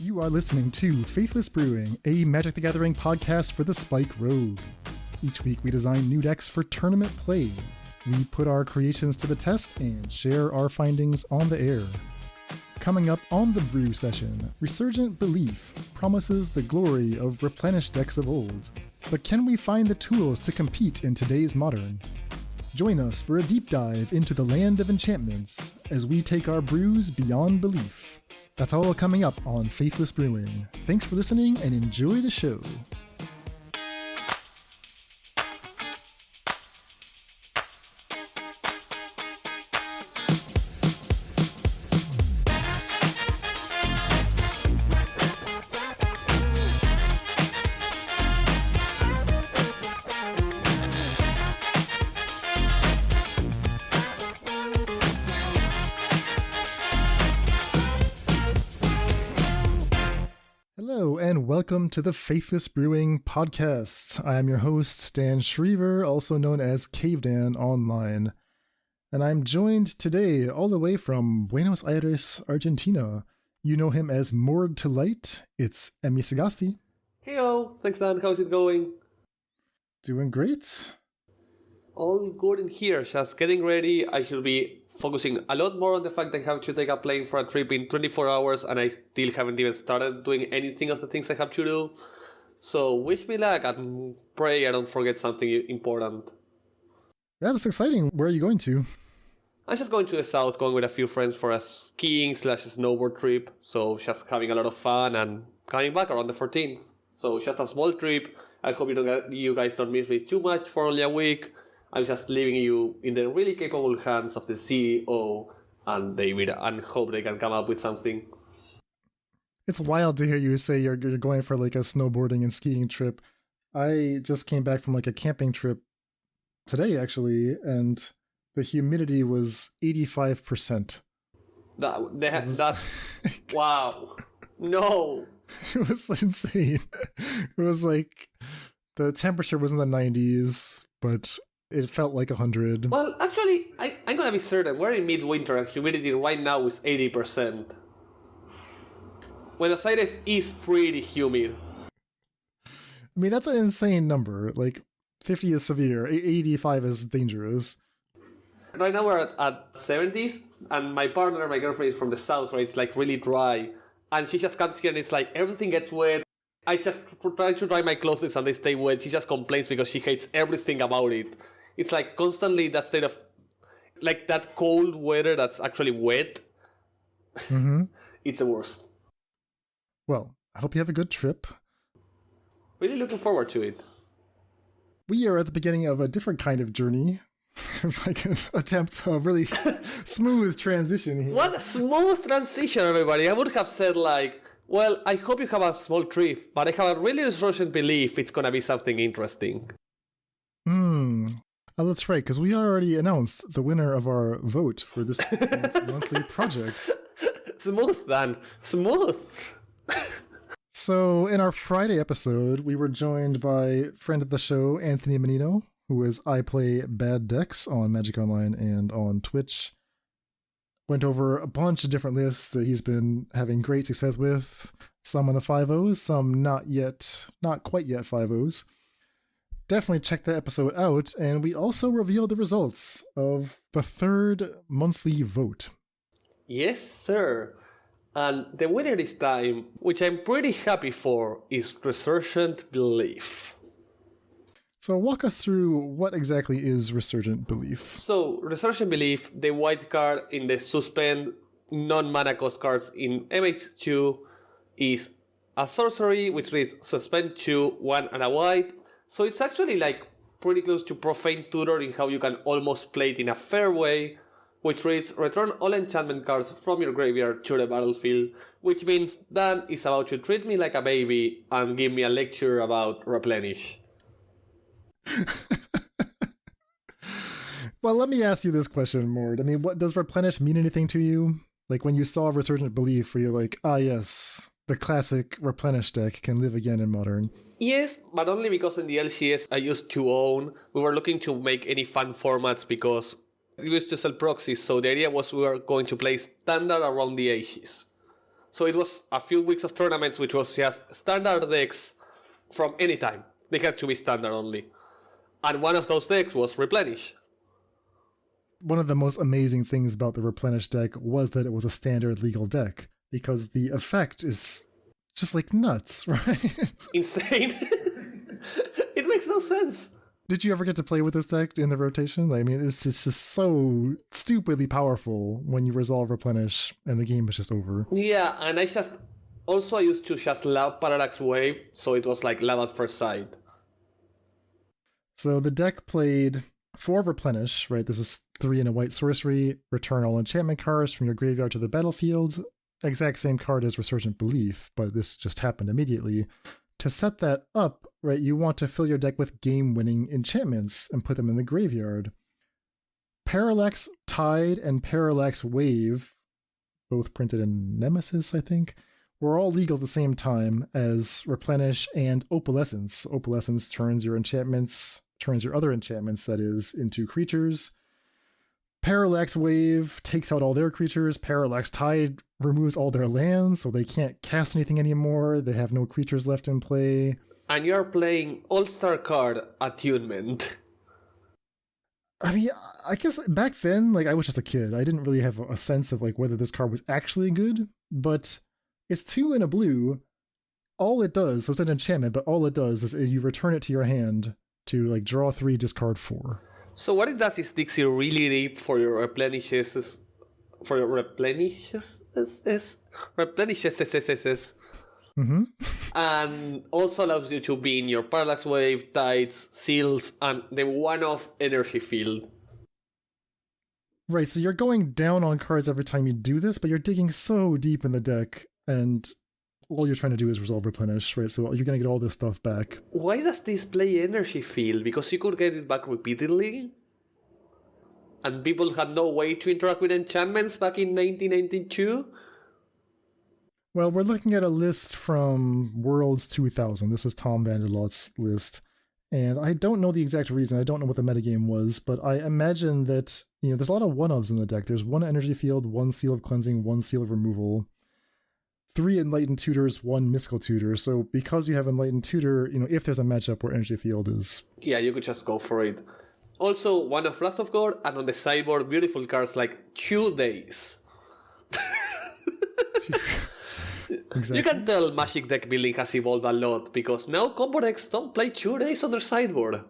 You are listening to Faithless Brewing, a Magic the Gathering podcast for the Spike Rogue. Each week we design new decks for tournament play. We put our creations to the test and share our findings on the air. Coming up on the Brew session, Resurgent Belief promises the glory of Replenish decks of old. But can we find the tools to compete in today's Modern? Join us for a deep dive into the land of enchantments as we take our brews beyond belief. That's all coming up on Faithless Brewing. Thanks for listening and enjoy the show. Welcome to the Faithless Brewing podcast. I am your host, Dan Schriever, also known as Cavedan Online. And I'm joined today all the way from Buenos Aires, Argentina. You know him as Moored to Light. It's Emi Sagasti. Heyo, thanks Dan, how's it going? Doing great. All good in here, just getting ready. I should be focusing a lot more on the fact that I have to take a plane for a trip in 24 hours and I still haven't even started doing anything of the things I have to do. So wish me luck and pray I don't forget something important. Yeah, that's exciting. Where are you going to? I'm just going to the south, going with a few friends for a skiing/snowboard trip. So just having a lot of fun and coming back around the 14th. So just a small trip. I hope you guys don't miss me too much for only a week. I'm just leaving you in the really capable hands of the CEO and David and hope they can come up with something. It's wild to hear you say you're going for like a snowboarding and skiing trip. I just came back from like a camping trip today, actually, and the humidity was 85%. That's... wow. No. It was insane. It was like the temperature was in the 90s, but it felt like 100. Well, actually, I'm going to be certain. We're in midwinter and humidity right now is 80%. Buenos Aires is pretty humid. I mean, that's an insane number. Like, 50 is severe, 85 is dangerous. Right now we're at 70s, and my partner, my girlfriend, is from the south, where it's like really dry. And she just comes here and it's like everything gets wet. I just try to dry my clothes and they stay wet. She just complains because she hates everything about it. It's like constantly that state of, like that cold weather that's actually wet. Mm-hmm. It's the worst. Well, I hope you have a good trip. Really looking forward to it. We are at the beginning of a different kind of journey. If I can attempt a really smooth transition here. What a smooth transition, everybody. I would have said like, well, I hope you have a small trip, but I have a really resurgent belief it's going to be something interesting. Oh, that's right, because we already announced the winner of our vote for this monthly project. Smooth, Dan. Smooth. So, in our Friday episode, we were joined by friend of the show, Anthony Menino, who is IPlayBadDecks on Magic Online and on Twitch. Went over a bunch of different lists that he's been having great success with. Some in the 5.0s, some not quite yet 5.0s. Definitely check that episode out, and we also revealed the results of the third monthly vote. Yes, sir. And the winner this time, which I'm pretty happy for, is Resurgent Belief. So walk us through what exactly is Resurgent Belief. So, Resurgent Belief, the white card in the suspend non-mana cost cards in MH2, is a sorcery which reads suspend 2, 1 and a white. So it's actually like pretty close to Profane Tutor in how you can almost play it in a fair way, which reads return all enchantment cards from your graveyard to the battlefield, which means Dan is about to treat me like a baby and give me a lecture about Replenish. Well, let me ask you this question, Mord. I mean, what does Replenish mean anything to you? Like when you saw Resurgent Belief, where you're like, ah yes, the classic Replenish deck can live again in Modern. Yes, but only because in the LCS I used to own. We were looking to make any fun formats because we used to sell proxies, so the idea was we were going to play standard around the Aegis. So it was a few weeks of tournaments, which was just standard decks from any time. They had to be standard only. And one of those decks was Replenish. One of the most amazing things about the Replenish deck was that it was a standard legal deck, because the effect is just like nuts, right? Insane. It makes no sense. Did you ever get to play with this deck in the rotation? I mean, it's just so stupidly powerful when you resolve Replenish and the game is just over. Yeah, and I used to just love Parallax Wave, so it was like love at first sight. So the deck played 4 Replenish, right? This is 3 in a white sorcery, return all enchantment cards from your graveyard to the battlefield. Exact same card as Resurgent Belief, but this just happened immediately. To set that up, right, you want to fill your deck with game-winning enchantments and put them in the graveyard. Parallax Tide and Parallax Wave, both printed in Nemesis, I think, were all legal at the same time as Replenish and Opalescence. Opalescence turns your other enchantments, that is, into creatures. Parallax Wave takes out all their creatures. Parallax Tide removes all their lands, so they can't cast anything anymore. They have no creatures left in play. And you're playing All-Star card Attunement. I mean, I guess back then, like, I was just a kid. I didn't really have a sense of like whether this card was actually good, but it's 2 in a blue. All it does, so it's an enchantment, but all it does is you return it to your hand to like draw 3, discard 4. So what it does is digs you really deep for your replenishes. Mm-hmm. And also allows you to be in your Parallax Wave, Tides, Seals, and the one-off energy field. Right, so you're going down on cards every time you do this, but you're digging so deep in the deck, and all you're trying to do is resolve Replenish, right? So you're going to get all this stuff back. Why does this play energy field? Because you could get it back repeatedly? And people had no way to interact with enchantments back in 1992? Well, we're looking at a list from Worlds 2000. This is Tom Vanderlot's list. And I don't know the exact reason. I don't know what the metagame was, but I imagine that, there's a lot of one-ofs in the deck. There's 1 energy field, 1 seal of cleansing, 1 seal of removal, 3 Enlightened Tutors, 1 Mystical Tutor. So because you have Enlightened Tutor, if there's a matchup where energy field is... Yeah, you could just go for it. Also, 1 of Wrath of God, and on the sideboard, beautiful cards like 2 Days. Exactly. You can tell Magic deck building has evolved a lot, because now combo decks don't play 2 Days on their sideboard.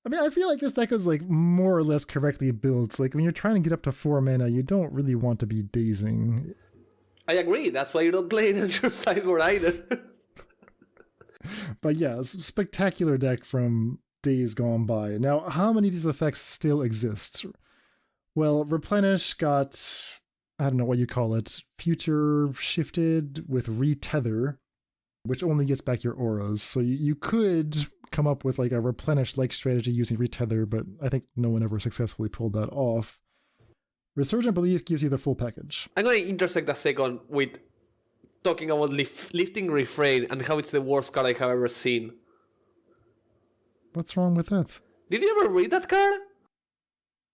I mean, I feel like this deck was like more or less correctly built. Like when you're trying to get up to 4 mana, you don't really want to be dazing. I agree. That's why you don't play it on your sideboard either. But yeah, it's a spectacular deck from days gone by. Now, how many of these effects still exist? Well, Replenish got, I don't know what you call it, future shifted with Retether, which only gets back your auras. So you could come up with like a Replenish-like strategy using Retether, but I think no one ever successfully pulled that off. Resurgent Belief gives you the full package. I'm going to intersect a second with talking about lifting Refrain and how it's the worst card I have ever seen. What's wrong with that? Did you ever read that card?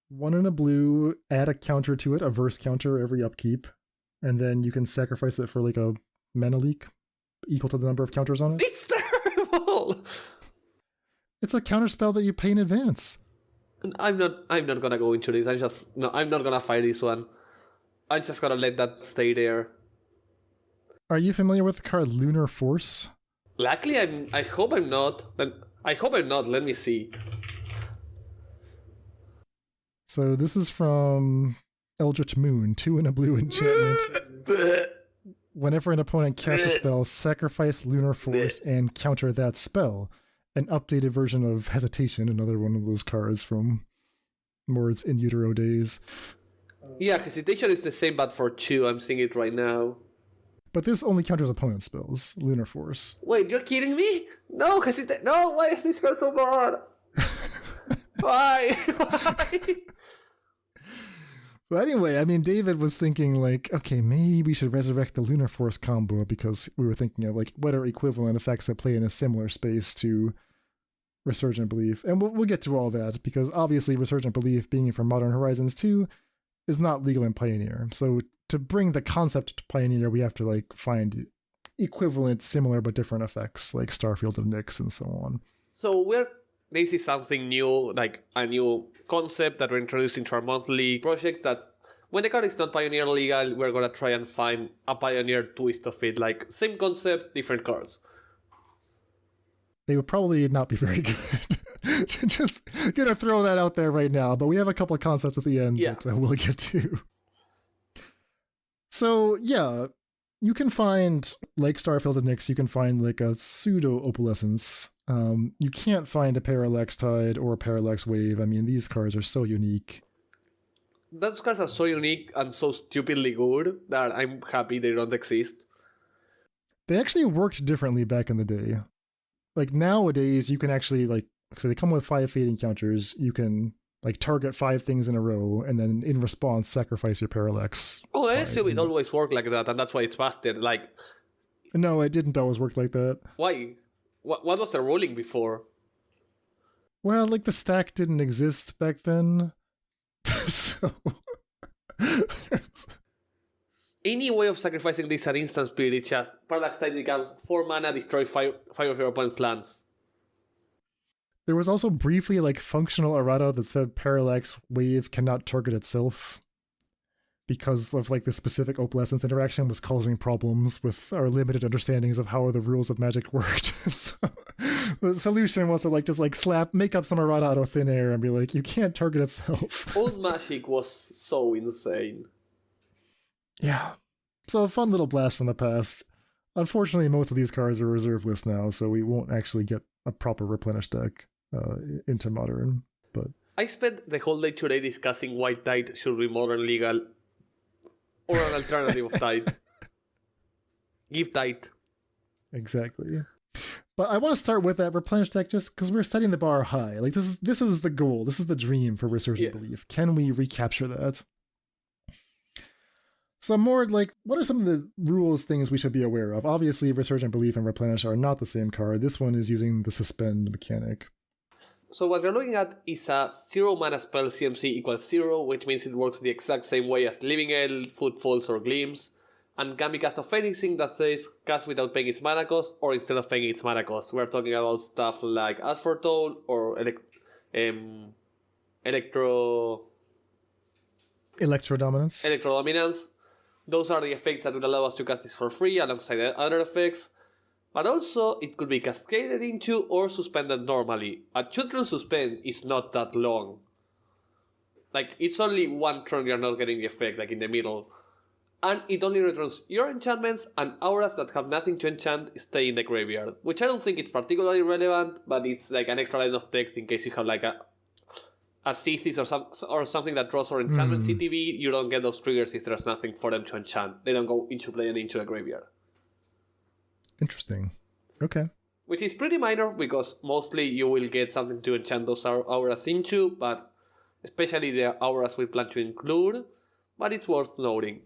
1 in a blue, add a counter to it, a verse counter every upkeep, and then you can sacrifice it for like a mana leak equal to the number of counters on it. It's terrible! It's a counter spell that you pay in advance. I'm not gonna go into this. I'm not gonna fight this one. I'm just gonna let that stay there. Are you familiar with the card Lunar Force? Luckily, I hope I'm not. I hope I'm not. Let me see. So this is from Eldritch Moon, 2 in a blue enchantment. Whenever an opponent casts a spell, sacrifice Lunar Force and counter that spell. An updated version of Hesitation, another one of those cards from Mord's In Utero days. Yeah, Hesitation is the same, but for 2. I'm seeing it right now. But this only counters opponent spells, Lunar Force. Wait, you're kidding me? No, no, why is this card so bad? Why? Well, anyway, I mean, David was thinking like, okay, maybe we should resurrect the Lunar Force combo, because we were thinking of like what are equivalent effects that play in a similar space to Resurgent Belief. And we'll get to all that, because obviously Resurgent Belief, being from Modern Horizons 2, is not legal in Pioneer. So to bring the concept to Pioneer, we have to like find equivalent, similar but different effects like Starfield of Nyx and so on. So this is something new, like a new concept that we're introducing to our monthly projects. That when the card is not Pioneer legal, we're gonna try and find a Pioneer twist of it, like same concept, different cards. They would probably not be very good. Just gonna throw that out there right now, but we have a couple of concepts at the end that we'll get to. So yeah, you can find, like Starfield of Nyx, you can find like a pseudo opalescence. You can't find a Parallax Tide or a Parallax Wave. I mean, these cards are so unique. Those cards are so unique and so stupidly good that I'm happy they don't exist. They actually worked differently back in the day. Like nowadays, you can actually like, so they come with 5 fate encounters. You can like target 5 things in a row, and then in response, sacrifice your Parallax. Oh, I assume it always worked like that, and that's why it's busted. Like, no, it didn't always work like that. Why? What was the ruling before? Well, like the stack didn't exist back then, so. Any way of sacrificing this at instant speed, it's just Parallax Tide becomes 4 mana, destroy 5 of your opponent's lands. There was also briefly like functional errata that said Parallax Wave cannot target itself because of like the specific opalescence interaction was causing problems with our limited understandings of how the rules of Magic worked. So the solution was to like just like make up some errata out of thin air and be like, you can't target itself. Old Magic was so insane. Yeah. So a fun little blast from the past. Unfortunately, most of these cards are reserve list now, so we won't actually get a proper Replenish deck into Modern. But I spent the whole day today discussing why Tide should be Modern legal or an alternative of Tide. Give Tide. Exactly. But I want to start with that Replenish deck just because we're setting the bar high. Like this is the goal. This is the dream for Resurgent Belief. Can we recapture that? So more like, what are some of the rules things we should be aware of? Obviously, Resurgent Belief and Replenish are not the same card. This one is using the suspend mechanic. So what we're looking at is a 0 mana spell CMC equals 0, which means it works the exact same way as Living Hell, Footfalls, or Gleams, and can be cast off anything that says cast without paying its mana cost or instead of paying its mana cost. We're talking about stuff like Asphaltol or Electrodominance. Those are the effects that would allow us to cast this for free alongside other effects. But also, it could be cascaded into or suspended normally. A 2-turn suspend is not that long. Like, it's only 1 turn you're not getting the effect, like in the middle. And it only returns your enchantments, and auras that have nothing to enchant stay in the graveyard. Which I don't think it's particularly relevant, but it's like an extra line of text in case you have like a Sythis or something that draws or enchantment CTV. You don't get those triggers if there's nothing for them to enchant. They don't go into play and into the graveyard. Interesting. Okay. Which is pretty minor because mostly you will get something to enchant those auras into, but especially the auras we plan to include, but it's worth noting.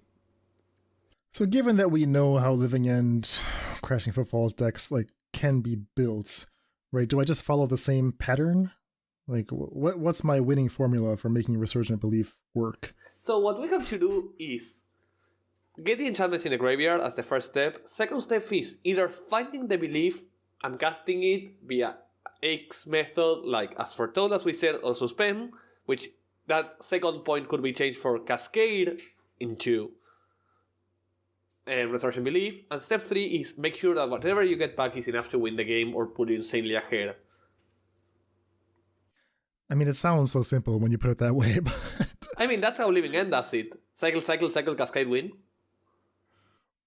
So given that we know how Living End, Crashing Footfalls decks like can be built, right? Do I just follow the same pattern? Like, what's my winning formula for making Resurgent Belief work? So what we have to do is get the enchantments in the graveyard as the first step. Second step is either finding the belief and casting it via X method, like Asphaltol, as we said, or Suspend, which that second point could be changed for Cascade into Resurgent Belief. And step 3 is make sure that whatever you get back is enough to win the game or put you insanely ahead. I mean, it sounds so simple when you put it that way, but... I mean, that's how Living End does it. Cycle, Cascade, win.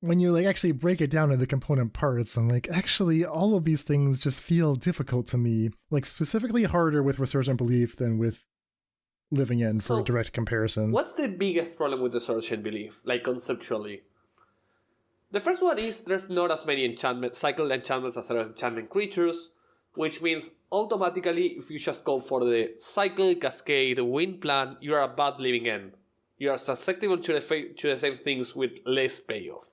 When you like actually break it down into the component parts, I'm like, actually, all of these things just feel difficult to me. Like, specifically harder with Resurgent Belief than with Living End for a direct comparison. What's the biggest problem with Resurgent Belief, like conceptually? The first one is there's not as many cycle enchantments as there are enchantment creatures, which means automatically if you just go for the cycle, cascade, win plan, you are a bad Living End. You are susceptible to the same things with less payoff.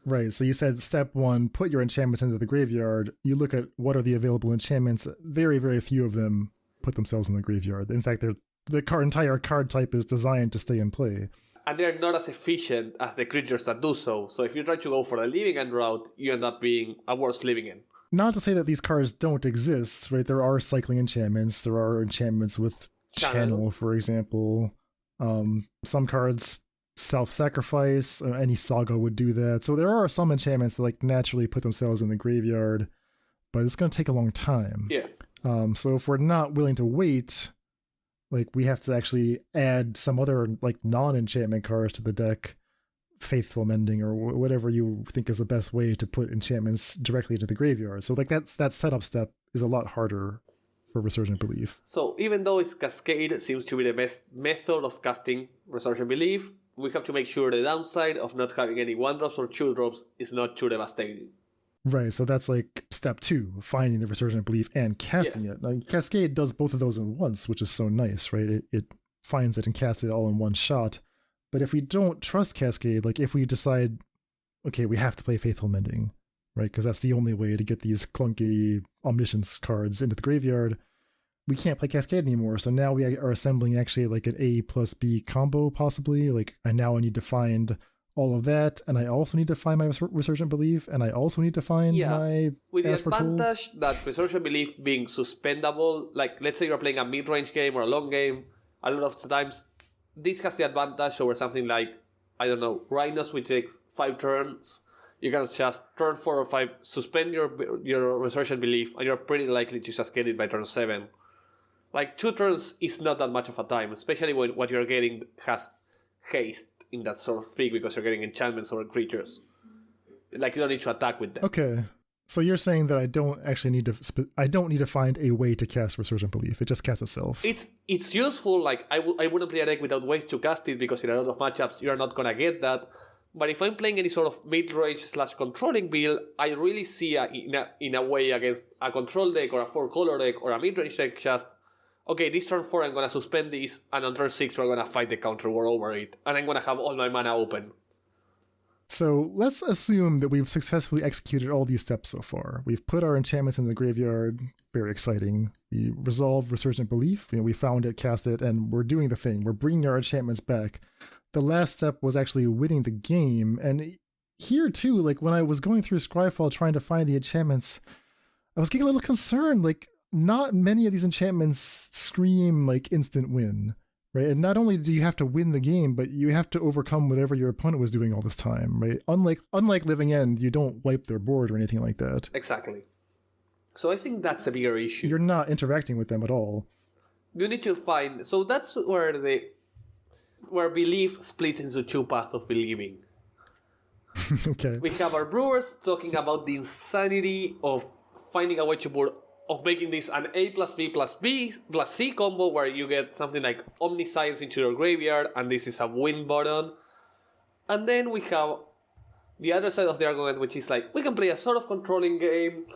Right, so you said step 1, put your enchantments into the graveyard. You look at what are the available enchantments. Very, very few of them put themselves in the graveyard. In fact, they're the entire card type is designed to stay in play. And they're not as efficient as the creatures that do so. So if you try to go for the living end route, you end up being a worse living end. Not to say that these cards don't exist, right? There are cycling enchantments. There are enchantments with Channel, for example. Some cards self-sacrifice. Any Saga would do that. So there are some enchantments that like naturally put themselves in the graveyard, but it's going to take a long time. Yes. So if we're not willing to wait, like we have to actually add some other like non-enchantment cards to the deck, Faithful Mending or whatever you think is the best way to put enchantments directly into the graveyard. So like that setup step is a lot harder for Resurgent Belief. So even though its Cascade seems to be the best method of casting Resurgent Belief, we have to make sure the downside of not having any 1-drops or 2-drops is not too devastating. Right, so that's like step 2, finding the Resurgent Belief and casting it. Now, Cascade does both of those in once, which is so nice, right? It finds it and casts it all in one shot. But if we don't trust Cascade, like if we decide, okay, we have to play Faithful Mending, right? Because that's the only way to get these clunky Omniscience cards into the graveyard. We can't play Cascade anymore, so now we are assembling actually like an A plus B combo, possibly. Like, I need to find all of that, and I also need to find my Resurgent Belief, and I also need to find my with the Ancestral. advantage that Resurgent Belief being suspendable, like let's say you're playing a mid-range game or a long game, a lot of times this has the advantage over something like, I don't know, Rhinos, which takes 5 turns. You can just turn 4 or 5, suspend your Resurgent Belief, and you're pretty likely to just get it by turn 7. Like 2 turns is not that much of a time, especially when what you're getting has haste in that sort of speak, because you're getting enchantments or creatures. Like you don't need to attack with them. Okay, so you're saying that I don't actually need to. I don't need to find a way to cast Resurgent Belief. It just casts itself. It's useful. Like I wouldn't play a deck without ways to cast it, because in a lot of matchups you're not gonna get that. But if I'm playing any sort of mid-range / controlling build, I really see in a way against a control deck or a 4-color deck or a mid-range deck, just okay, this turn 4 I'm gonna suspend this, and on turn 6 we're gonna fight the counter war over it, and I'm gonna have all my mana open. So let's assume that we've successfully executed all these steps so far. We've put our enchantments in the graveyard, very exciting. We resolved Resurgent Belief, we found it, cast it, and we're doing the thing. We're bringing our enchantments back. The last step was actually winning the game, and here too, like when I was going through Scryfall trying to find the enchantments, I was getting a little concerned, like not many of these enchantments scream like instant win. Right, and not only do you have to win the game, but you have to overcome whatever your opponent was doing all this time, right? Unlike Living End, you don't wipe their board or anything like that. Exactly. So I think that's a bigger issue. You're not interacting with them at all. You need to find... So that's where belief splits into 2 paths of believing. Okay. We have our brewers talking about the insanity of finding a way to of making this an A plus B plus B plus C combo, where you get something like Omniscience into your graveyard, and this is a win button. And then we have the other side of the argument, which is like, we can play a sort of controlling game,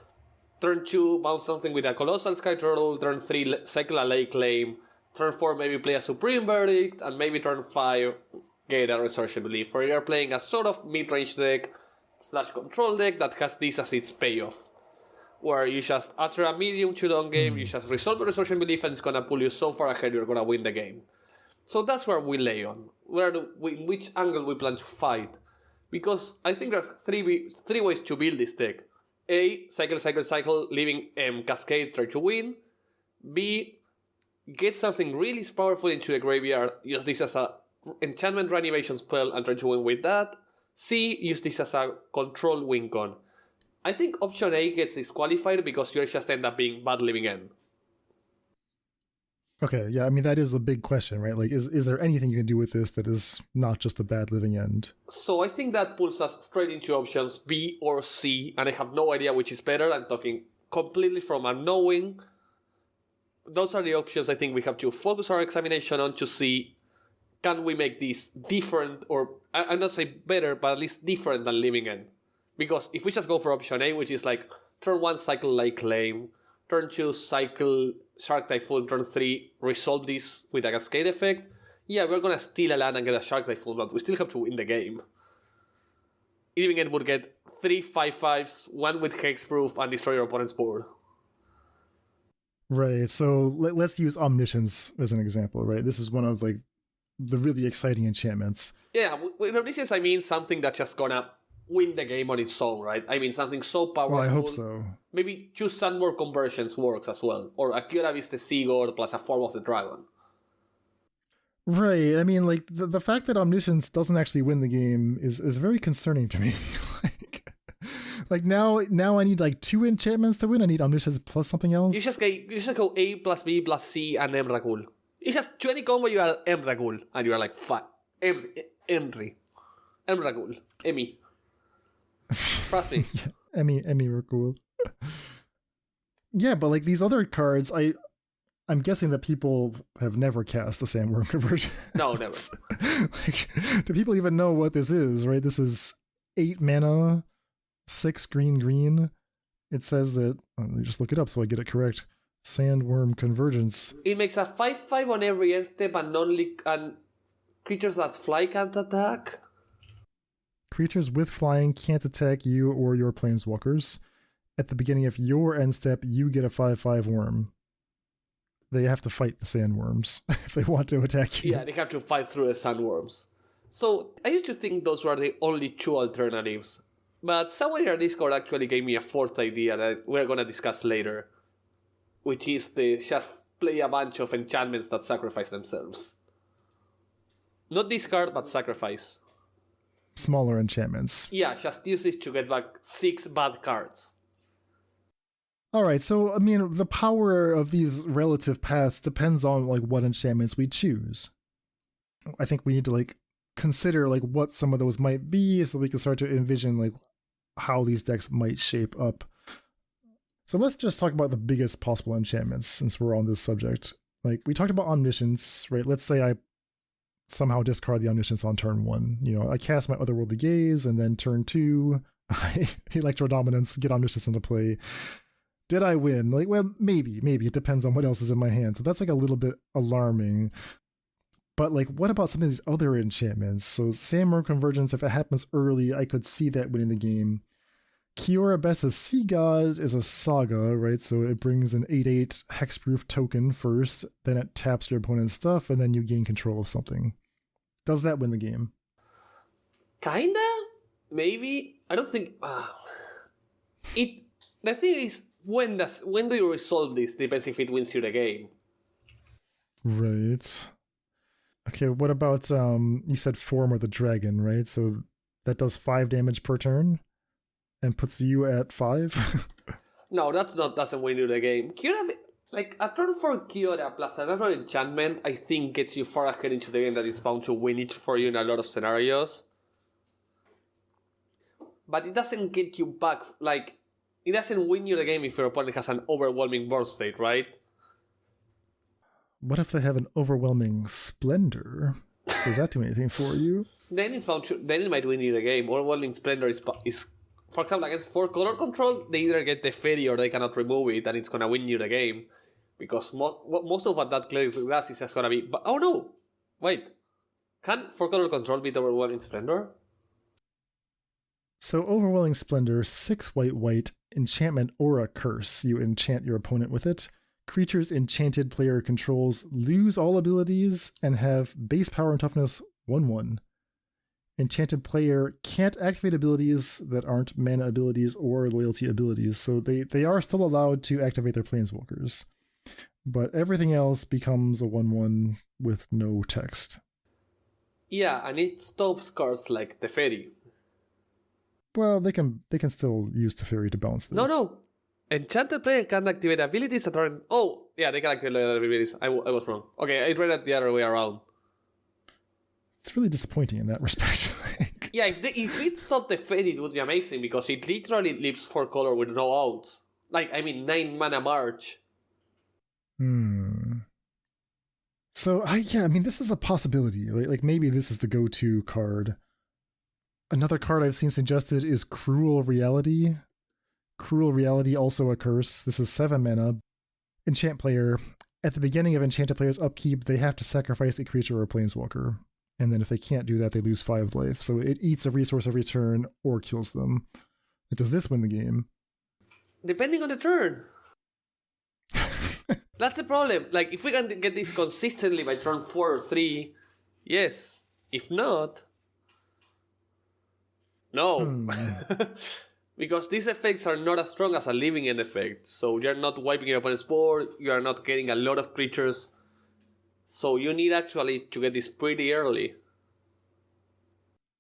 turn 2, bounce something with a Colossal Skyturtle, turn 3, cycle a Lake Claim, turn 4, maybe play a Supreme Verdict, and maybe turn 5, get a Resurgent Belief, where you're playing a sort of mid-range deck / control deck that has this as its payoff, where you just, after a medium to long game, you just resolve the Resurgent Belief, and it's gonna pull you so far ahead you're gonna win the game. So that's where we lay on, in which angle we plan to fight. Because I think there's three ways to build this deck. A, cycle, leaving Cascade, try to win. B, get something really powerful into the graveyard, use this as a enchantment reanimation spell and try to win with that. C, use this as a control win con. I think option A gets disqualified because you just end up being bad living end. Okay, yeah, I mean, that is the big question, right? Like, is there anything you can do with this that is not just a bad living end? So I think that pulls us straight into options B or C, and I have no idea which is better. I'm talking completely from unknowing. Those are the options I think we have to focus our examination on to see, can we make this different, or I'm not saying better, but at least different than living end. Because if we just go for option A, which is like turn 1 cycle Lake Claim, turn 2 cycle Shark Typhoon, turn 3 resolve this with a Cascade effect, yeah, we're gonna steal a land and get a Shark Typhoon, but we still have to win the game. Living End would get 3 5/5s, 1 with Hexproof, and destroy your opponent's board. Right. So let's use Omniscience as an example, right? This is one of like the really exciting enchantments. Yeah, with Omniscience I mean something that's just gonna win the game on its own, right? I mean something so powerful. Well, I hope so. Maybe 2 Sandworm conversions works as well. Or a Kyora Vista Seagore plus a Form of the Dragon. Right. I mean, like, the fact that Omniscience doesn't actually win the game is very concerning to me. like now I need like 2 enchantments to win. I need Omniscience plus something else. You just go A plus B plus C and Emrakul. It's just 20 combo, you are Emrakul. And you are like, fuck. Emrakul. Emmy. Trust me. Yeah, Emmy were cool. Yeah, but like these other cards, I'm guessing that people have never cast a Sandworm conversion. No, never. Like, do people even know what this is, right? This is 8 mana, 6 green. It says that, let me just look it up so I get it correct. Sandworm Convergence. It makes a 5/5 on every end step and creatures that fly can't attack. Creatures with flying can't attack you or your planeswalkers. At the beginning of your end step, you get a 5/5 worm. They have to fight the sandworms if they want to attack you. Yeah, they have to fight through the sandworms. So I used to think those were the only 2 alternatives. But someone in our Discord actually gave me a 4th idea that we're going to discuss later. Which is to just play a bunch of enchantments that sacrifice themselves. Not discard, but sacrifice. Smaller enchantments. Yeah, just use this to get back 6 bad cards. Alright, so, I mean, the power of these relative paths depends on, like, what enchantments we choose. I think we need to, like, consider, like, what some of those might be so we can start to envision, like, how these decks might shape up. So let's just talk about the biggest possible enchantments since we're on this subject. Like, we talked about Omniscience, right? Let's say I somehow discard the Omniscience on turn 1. You know, I cast my Otherworldly Gaze, and then turn 2, I Electro Dominance, get Omniscience into play. Did I win? Like, well, maybe. It depends on what else is in my hand. So that's like a little bit alarming. But like, what about some of these other enchantments? So Sandworm Convergence, if it happens early, I could see that winning the game. Kyora Besta's Sea God is a Saga, right? So it brings an 8/8 hexproof token first, then it taps your opponent's stuff, and then you gain control of something. Does that win the game? Kinda? Maybe? I don't think... The thing is, when do you resolve this? Depends if it wins you the game. Right. Okay, what about, you said Form of the Dragon, right? So that does 5 damage per turn and puts you at 5? No, doesn't win you the game. Kyora, like, a turn for Kyora plus another enchantment, I think gets you far ahead into the game that it's bound to win it for you in a lot of scenarios. But it doesn't get you back, like... It doesn't win you the game if your opponent has an overwhelming board state, right? What if they have an overwhelming Splendor? Does that do anything for you? Then it might win you the game. Overwhelming Splendor is, for example, against 4 color control, they either get the Fairy or they cannot remove it, and it's gonna win you the game. Because most of what that cleric does is just gonna be... But, oh no! Wait. Can 4 color control beat Overwhelming Splendor? So Overwhelming Splendor, 6 white, enchantment or a curse. You enchant your opponent with it. Creatures enchanted player controls lose all abilities and have base power and toughness 1/1. Enchanted player can't activate abilities that aren't mana abilities or loyalty abilities, so they are still allowed to activate their planeswalkers. But everything else becomes a 1/1 with no text. Yeah, and it stops cards like the Fairy. Well, they can still use Teferi to balance this. No. Enchanted player can't activate abilities that aren't... Oh, yeah, they can activate abilities. I was wrong. Okay, I read it the other way around. It's really disappointing in that respect. Yeah, if it stopped the Fate, it would be amazing, because it literally leaves 4 color with no outs. Like, I mean, 9 mana March. So, I mean, this is a possibility, right? Like, maybe this is the go-to card. Another card I've seen suggested is Cruel Reality. Cruel Reality, also a curse. This is 7 mana. Enchant player. At the beginning of Enchanted player's upkeep, they have to sacrifice a creature or a planeswalker. And then if they can't do that, they lose 5 life. So it eats a resource every turn or kills them. Does this win the game? Depending on the turn. That's the problem. Like, if we can get this consistently by turn 4 or 3, yes. If not, no. Because these effects are not as strong as a living end effect. So you're not wiping your opponent's board, you are not getting a lot of creatures. So you need actually to get this pretty early.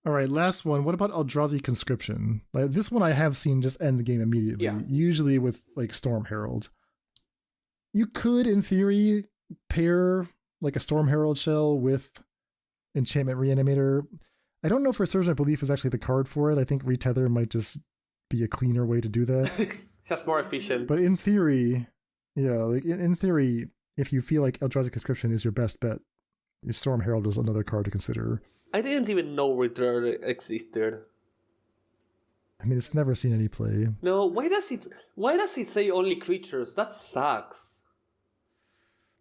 All right, last one. What about Eldrazi Conscription? Like, this one I have seen just end the game immediately, usually with like Storm Herald. You could, in theory, pair like a Storm Herald shell with Enchantment Reanimator. I don't know if Resurgent Belief is actually the card for it. I think Retether might just be a cleaner way to do that. Just more efficient. But in theory, like in theory, if you feel like Eldrazi Conscription is your best bet, Storm Herald is another card to consider. I didn't even know Return existed. I mean, it's never seen any play. No, why does it say only creatures? That sucks.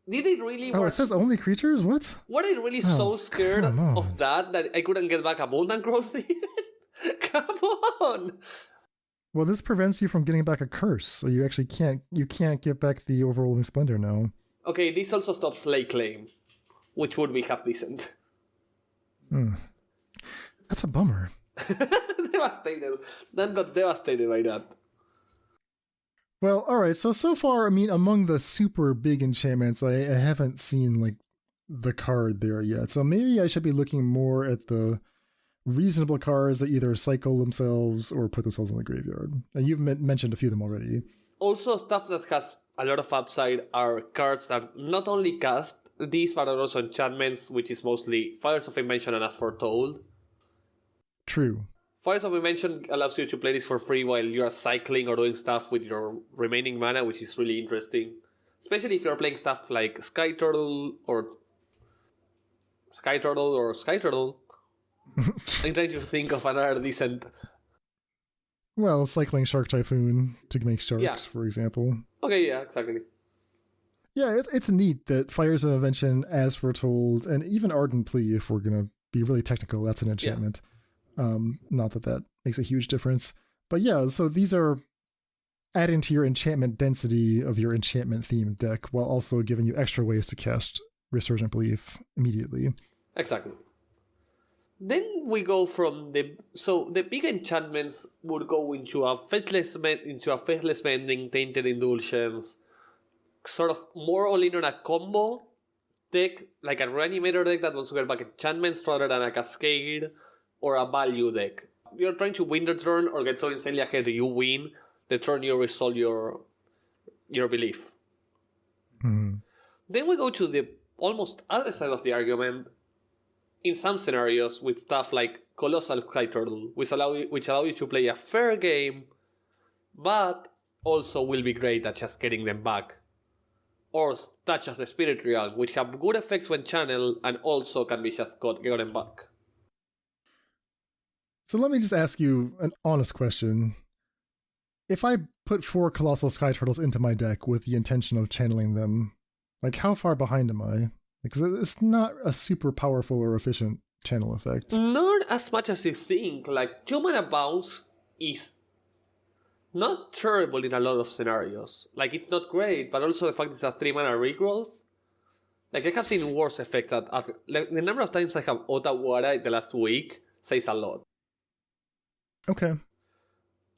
Did it really? Oh, it says only creatures? What? Were they really so scared of that I couldn't get back Abundant Growth even? Come on! Well, this prevents you from getting back a curse, so you actually can't get back the Overwhelming Splendor now. Okay, this also stops Lay Claim, which would be half decent. That's a bummer. Devastated. Dan got devastated by that. Well, alright, so far, I mean, among the super big enchantments, I haven't seen, like, the card there yet. So maybe I should be looking more at the reasonable cards that either cycle themselves or put themselves in the graveyard. And you've mentioned a few of them already. Also, stuff that has a lot of upside are cards that not only cast these, but are also enchantments, which is mostly Fires of Invention and As Foretold. True. Fires of Invention allows you to play this for free while you are cycling or doing stuff with your remaining mana, which is really interesting. Especially if you're playing stuff like Skyturtle or Skyturtle. I'm trying to think of another decent... Well, cycling Shark Typhoon to make sharks, for example. Okay, yeah, exactly. Yeah, it's neat that Fires of Invention, As Foretold, and even Ardent Plea, if we're going to be really technical, that's an enchantment. Not that makes a huge difference. But yeah, so these are adding to your enchantment density of your enchantment-themed deck, while also giving you extra ways to cast Resurgent Belief immediately. Exactly. Then we go from the big enchantments would go into a Faithless Mending, Tainted Indulgence, sort of more all in on a combo deck, like a Reanimator deck that wants to get back enchantments rather than a Cascade, or a value deck. You're trying to win the turn or get so insanely ahead that you win the turn you resolve your belief. Mm-hmm. Then we go to the almost other side of the argument. In some scenarios, with stuff like Colossal Skyturtle, which allow you to play a fair game, but also will be great at just getting them back. Or Touch of the Spirit Realm, which have good effects when channeled and also can be just gotten back. So let me just ask you an honest question. If I put 4 Colossal Skyturtles into my deck with the intention of channeling them, like how far behind am I? Because it's not a super powerful or efficient channel effect. Not as much as you think. Like, 2 mana bounce is not terrible in a lot of scenarios. Like, it's not great, but also the fact it's a 3 mana regrowth. Like, I have seen worse effects. Like, the number of times I have Otawara in the last week says a lot. Okay.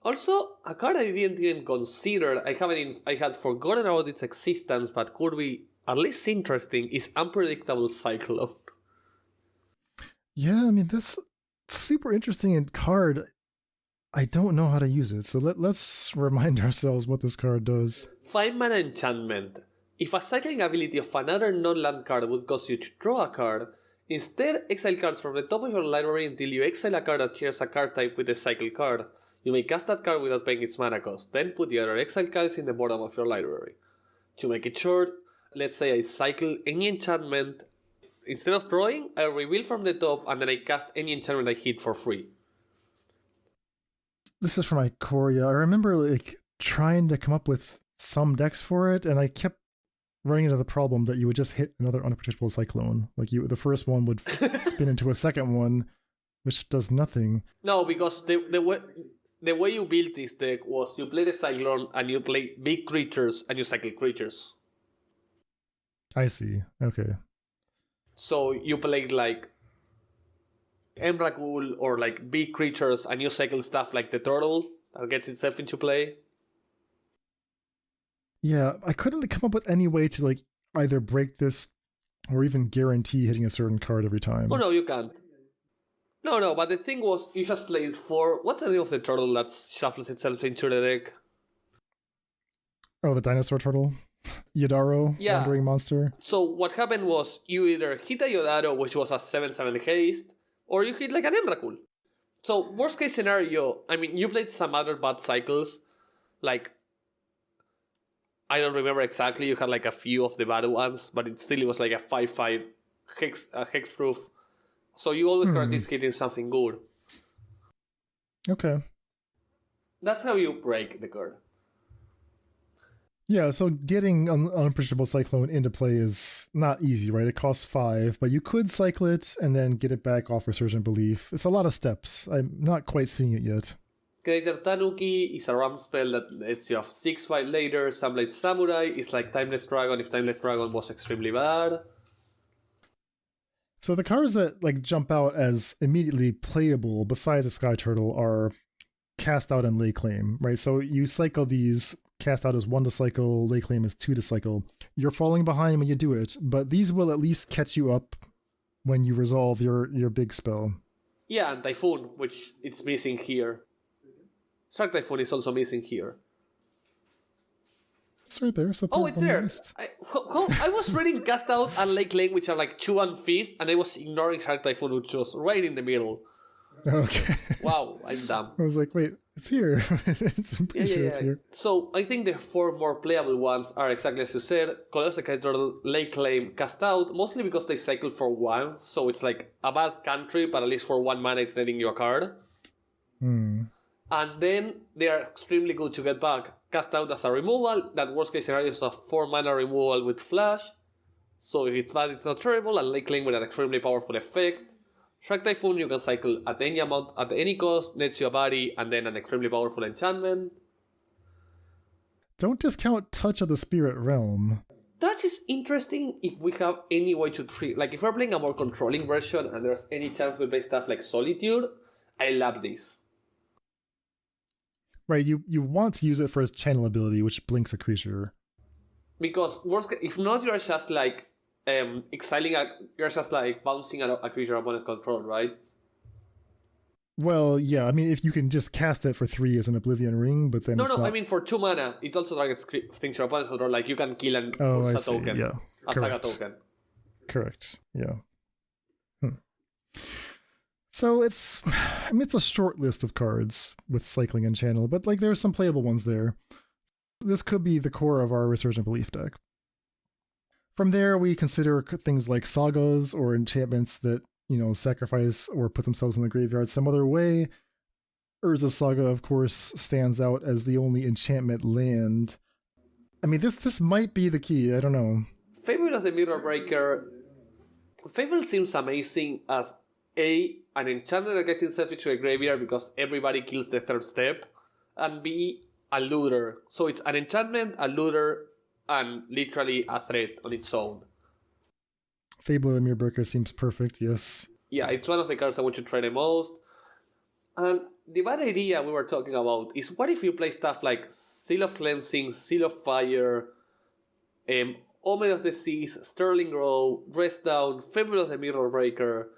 Also, a card I didn't even consider, I had forgotten about its existence, but could be at least interesting, is Unpredictable Cyclone. Yeah, I mean, that's super interesting in card. I don't know how to use it, so let's remind ourselves what this card does. 5 mana enchantment. If a cycling ability of another non-land card would cause you to draw a card, instead exile cards from the top of your library until you exile a card that shares a card type with the cycle card. You may cast that card without paying its mana cost, then put the other exile cards in the bottom of your library. To make it short, let's say I cycle any enchantment. Instead of drawing, I reveal from the top and then I cast any enchantment I hit for free. This is from Ikoria. I remember like trying to come up with some decks for it, and I kept running into the problem that you would just hit another unpredictable cyclone. Like the first one would spin into a second one, which does nothing. No, because the way you built this deck was you play the cyclone and you play big creatures and you cycle creatures. I see. Okay. So you played like Emrakul or like big creatures, and you cycle stuff like the turtle that gets itself into play. Yeah, I couldn't come up with any way to like either break this or even guarantee hitting a certain card every time. Oh no, you can't. No, but the thing was, you just played 4. What's the name of the turtle that shuffles itself into the deck? Oh, the dinosaur turtle? Yodaro, Yeah. wandering monster. So what happened was, you either hit a Yodaro, which was a 7/7 haste, or you hit like an Emrakul. So worst case scenario, I mean, you played some other bad cycles, like, I don't remember exactly, you had like a few of the bad ones, but it was like a 5/5 hex proof. So you always guarantee hitting something good. Okay. That's how you break the card. Yeah, so getting an unpredictable cyclone into play is not easy, right? It costs 5, but you could cycle it and then get it back off Resurgent Belief. It's a lot of steps. I'm not quite seeing it yet. Greater Tanuki is a ramp spell that lets you have 6/5 later. Sunblade Samurai is like Timeless Dragon if Timeless Dragon was extremely bad. So the cards that like jump out as immediately playable besides the Skyturtle are Cast Out and Lay Claim, right? So you cycle these. Cast Out is 1 to cycle, Lay Claim is 2 to cycle. You're falling behind when you do it, but these will at least catch you up when you resolve your big spell. Yeah, and Typhoon, which it's missing here. Shark Typhoon is also missing here. It's right there. So oh, it's there. I was reading Cast Out and Lay Claim, which are like 2 and 5th, and I was ignoring Shark Typhoon, which was right in the middle. Okay. Wow, I'm dumb. I was like, wait, it's here. I'm pretty sure it's here. So I think the 4 more playable ones are exactly as you said. Colossal Skyturtle, Lay Claim, Cast Out, mostly because they cycle for 1, so it's like a bad country, but at least for 1 mana it's letting you a card. And then they are extremely good to get back. Cast Out as a removal, that worst case scenario is a 4 mana removal with flash. So if it's bad, it's not terrible, and Lay Claim with an extremely powerful effect. Shark Typhoon you can cycle at any amount, at any cost, nets you a body, and then an extremely powerful enchantment. Don't discount Touch of the Spirit Realm. That is interesting if we have any way to treat... Like, if we're playing a more controlling version and there's any chance we play stuff like Solitude, I love this. Right, you want to use it for its channel ability, which blinks a creature. Because, if not, you're just like... you're just like bouncing a creature opponent's control, right? Well, yeah, I mean, if you can just cast it for 3 as an Oblivion Ring, but then I mean for 2 mana, it also targets things your opponent's control, like you can kill an I a see. token, Yeah. a Saga token. Correct, yeah. So it's a short list of cards with cycling and channel, but like there's some playable ones there. This could be the core of our Resurgent Belief deck. From there, we consider things like sagas or enchantments that, sacrifice or put themselves in the graveyard some other way. Urza's Saga, of course, stands out as the only enchantment land. I mean, this might be the key, I don't know. Fable as the Mirror Breaker. Fable seems amazing as an enchantment that gets itself into a graveyard because everybody kills the 3rd step, and B, a looter. So it's an enchantment, a looter, and literally a threat on its own. Fable of the Mirror Breaker seems perfect, yes. Yeah, it's one of the cards I want to try the most. And the bad idea we were talking about is what if you play stuff like Seal of Cleansing, Seal of Fire, Omen of the Seas, Sterling Row, Rest Down, Fable of the Mirror Breaker,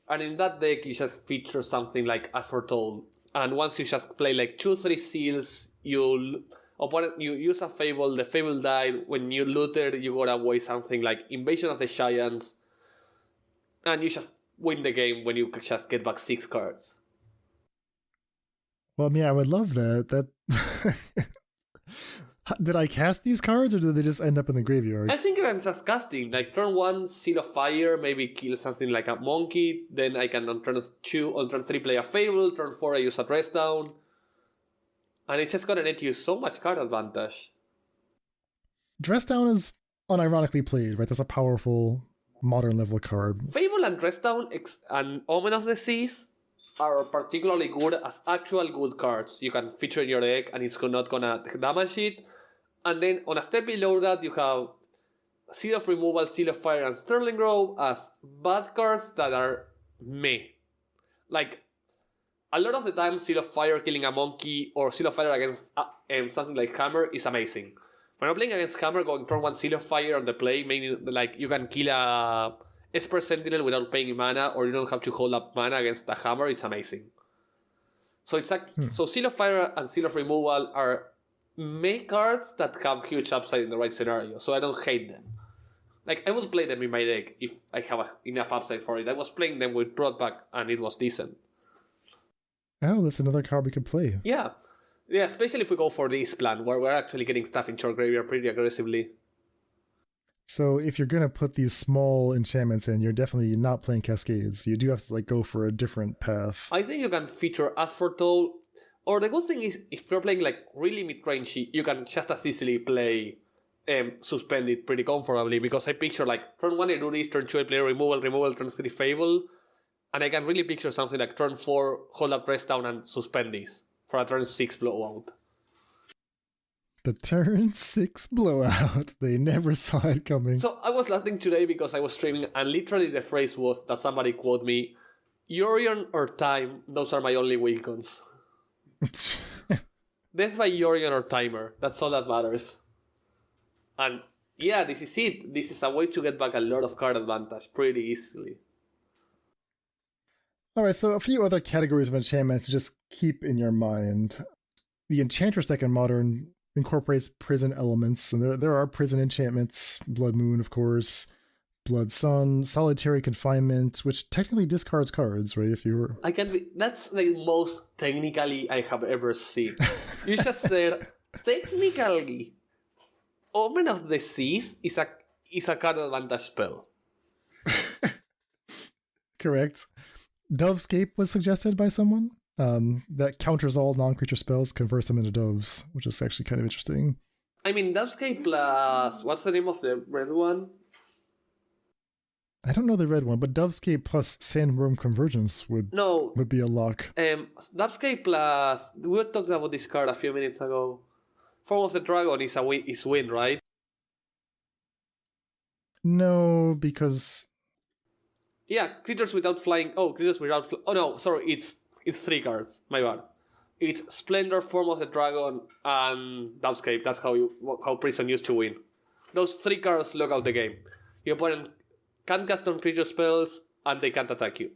and in that deck you just feature something like As Foretold. And once you just play like 2-3 seals, you use a Fable, the Fable died, when you looted you got away something like Invasion of the Giants, and you just win the game when you just get back 6 cards. Well, I mean, I would love that. Did I cast these cards, or did they just end up in the graveyard? I think I'm just casting. Like, turn 1, Seal of Fire, maybe kill something like a monkey, then I can on turn 3 play a Fable, turn 4 I use a Dress Down, and it's just gonna net you so much card advantage. Dress Down is unironically played, right? That's a powerful modern level card. Fable and Dress Down and Omen of the Seas are particularly good as actual good cards you can feature in your deck, and it's not gonna damage it. And then on a step below that you have Seal of Removal, Seal of Fire, and Sterling Grove as bad cards that are meh. Like, a lot of the time, Seal of Fire killing a monkey or Seal of Fire against something like Hammer is amazing. When I'm playing against Hammer, going turn 1 Seal of Fire on the play, meaning like you can kill a Esper Sentinel without paying mana, or you don't have to hold up mana against the Hammer, it's amazing. So it's like so Seal of Fire and Seal of Removal are meh cards that have huge upside in the right scenario, so I don't hate them. Like, I would play them in my deck if I have enough upside for it. I was playing them with Broadback, and it was decent. Oh, that's another card we could play. Yeah, especially if we go for this plan, where we're actually getting stuff into our graveyard pretty aggressively. So if you're going to put these small enchantments in, you're definitely not playing Cascades. You do have to like go for a different path. I think you can feature Ask for Toll, or the good thing is, if you're playing like really mid-rangey, you can just as easily play Suspended pretty comfortably, because I picture like turn 1 I do this, turn 2 I play removal, turn 3 Fable, and I can really picture something like turn 4 hold up, rest down, and suspend this for a turn 6 blowout. The turn 6 blowout. They never saw it coming. So I was laughing today because I was streaming, and literally the phrase was that somebody quote me, Yorion or Time, those are my only Wilcons. Death by Yorion or Timer, that's all that matters. And yeah, this is it. This is a way to get back a lot of card advantage pretty easily. Alright, so a few other categories of enchantments to just keep in your mind. The Enchantress deck in Modern incorporates prison elements, and there are prison enchantments. Blood Moon, of course. Blood Sun, Solitary Confinement, which technically discards cards, right? If you were... That's the most technically I have ever seen. You just said, technically... Omen of the Seas is a card advantage spell. Correct. Dovescape was suggested by someone. That counters all non-creature spells, converts them into doves, which is actually kind of interesting. I mean, Dovescape plus... What's the name of the red one? I don't know the red one, but Dovescape plus Sandworm Convergence would be a lock. Dovescape plus... We were talking about this card a few minutes ago. Form of the Dragon is win, right? No, because... Yeah, creatures without flying... Oh, no, sorry, it's 3 cards. My bad. It's Splendor, Form of the Dragon, and Dovescape. That's how Prison used to win. Those 3 cards lock out the game. Your opponent can't cast non-creature spells, and they can't attack you.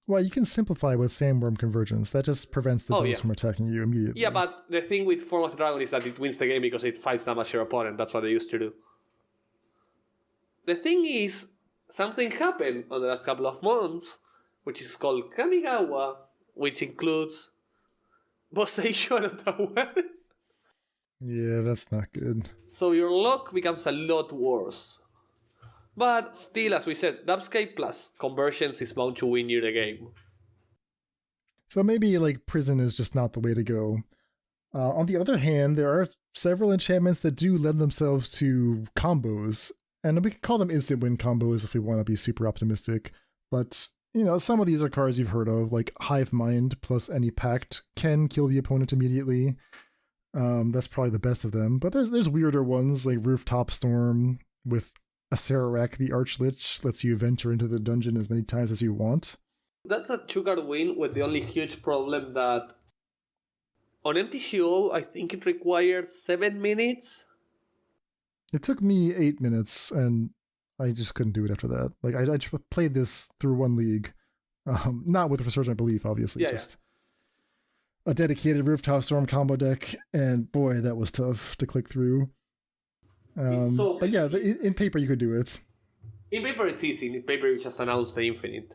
Well, you can simplify with Sandworm Convergence. That just prevents the doves from attacking you immediately. Yeah, but the thing with Form of the Dragon is that it wins the game because it fights damage your opponent. That's what they used to do. The thing is, something happened on the last couple of months, which is called Kamigawa, which includes Bossation of Tower. Yeah, that's not good. So your luck becomes a lot worse. But still, as we said, Dubscape plus Conversions is bound to win you the game. So maybe like Prison is just not the way to go. On the other hand, there are several enchantments that do lend themselves to combos. And we can call them instant win combos if we want to be super optimistic. But, you know, some of these are cards you've heard of, like Hive Mind plus any pact can kill the opponent immediately. That's probably the best of them. But there's weirder ones like Rooftop Storm with Acererak the Archlich, lets you venture into the dungeon as many times as you want. That's a 2-card win with the only huge problem that on MTGO, I think it required 7 minutes. It took me 8 minutes, and I just couldn't do it after that. Like, I played this through one league. Not with Resurgent Belief, obviously. Just a dedicated Rooftop Storm combo deck, and boy, that was tough to click through. But yeah, in paper you could do it. In paper it's easy. In paper you just announce the infinite.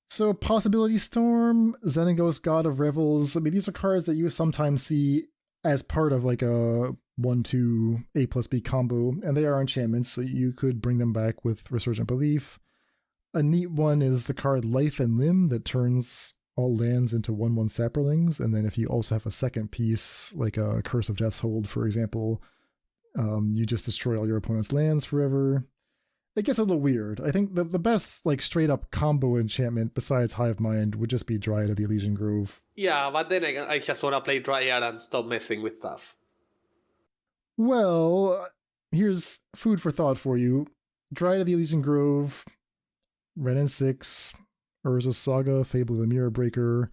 So Possibility Storm, Xenagos, God of Revels. I mean, these are cards that you sometimes see as part of like a 1-2 A plus B combo, and they are enchantments, so you could bring them back with Resurgent Belief. A neat one is the card Life and Limb that turns all lands into 1/1 Saprolings, and then if you also have a second piece, like a Curse of Death's Hold, for example, you just destroy all your opponent's lands forever. It gets a little weird. I think the best like straight up combo enchantment besides Hive Mind would just be Dryad of the Elysian Grove. Yeah, but then I just want to play Dryad and stop messing with stuff. Well, here's food for thought for you. Dryad of the Elysian Grove, Renin 6, Urza's Saga, Fable of the Mirror Breaker,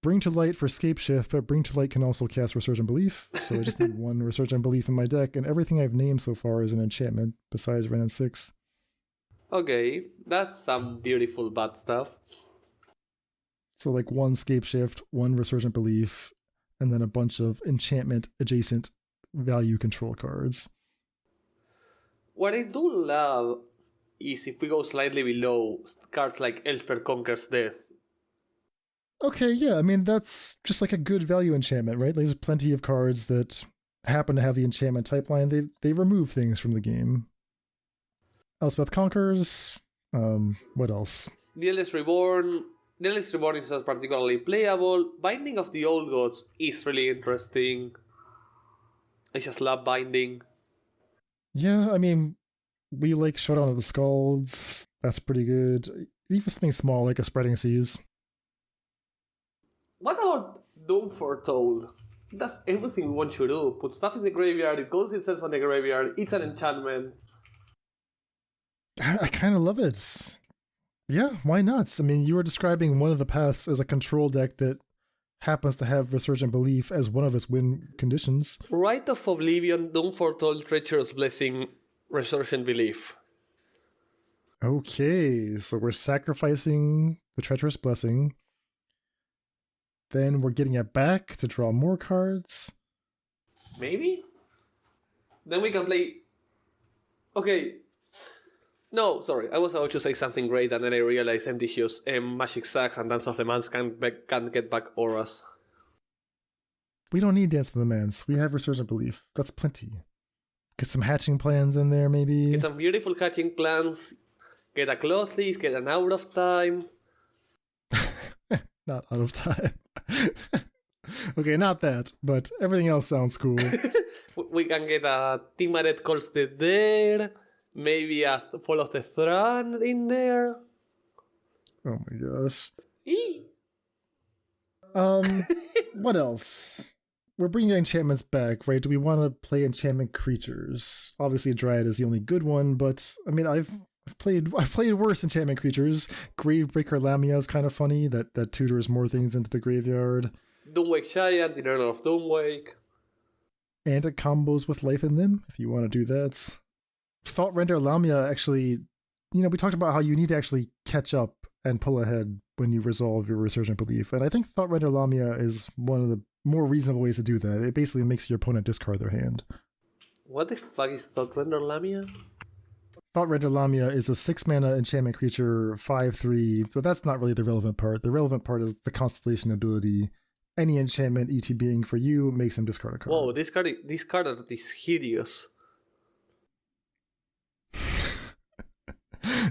Bring to Light for Scape Shift, but Bring to Light can also cast Resurgent Belief, so I just need one Resurgent Belief in my deck, and everything I've named so far is an enchantment, besides Renin 6. Okay, that's some beautiful bad stuff. So like one Scape Shift, one Resurgent Belief, and then a bunch of enchantment adjacent value control cards. What I do love is if we go slightly below, cards like Elspeth Conquers Death. Okay, yeah, I mean, that's just like a good value enchantment, right? There's plenty of cards that happen to have the enchantment type line. They remove things from the game. Elspeth Conquers, what else? DLS Reborn. DLS Reborn is not particularly playable. Binding of the Old Gods is really interesting. I just love Binding. Yeah, I mean, we like Showdown of the Scalds. That's pretty good. Even something small like a Spreading Seas. What about Doom Foretold? That's everything we want you to do. Put stuff in the graveyard, it goes itself on the graveyard, it's an enchantment. I kind of love it. Yeah, why not? I mean, you were describing one of the paths as a control deck that happens to have Resurgent Belief as one of its win conditions. Rite of Oblivion, Doom Foretold, Treacherous Blessing, Resurgent Belief. Okay, so we're sacrificing the Treacherous Blessing. Then we're getting it back to draw more cards. Maybe? Then we can play... Okay. No, sorry. I was about to say something great and then I realized Empty Shoes, Magic Sacks and Dance of the Mans can't get back auras. We don't need Dance of the Mans. We have Resurgent Belief. That's plenty. Get some hatching plans in there, maybe. Get some beautiful hatching plans. Get a Clothes, get an Out of Time. Not Out of Time. Okay, not that, but everything else sounds cool. We can get a Timaret Calls the Dead, maybe a Fall of the Throne in there. Oh my gosh. Eee. What else? We're bringing enchantments back, right? Do we want to play enchantment creatures? Obviously, Dryad is the only good one, but I mean, I've played worse enchantment creatures. Gravebreaker Lamia is kind of funny. That tutors more things into the graveyard. Doomwake Giant, Eternal of Doomwake. And it combos with Life in Them, if you want to do that. Thought Render Lamia actually, we talked about how you need to actually catch up and pull ahead when you resolve your Resurgent Belief. And I think Thought Render Lamia is one of the more reasonable ways to do that. It basically makes your opponent discard their hand. What the fuck is Thought Render Lamia? Thought Render Lamia is a 6-mana enchantment creature, 5/3, but that's not really the relevant part. The relevant part is the Constellation ability. Any enchantment ETBing for you makes him discard a card. Whoa, this card is hideous.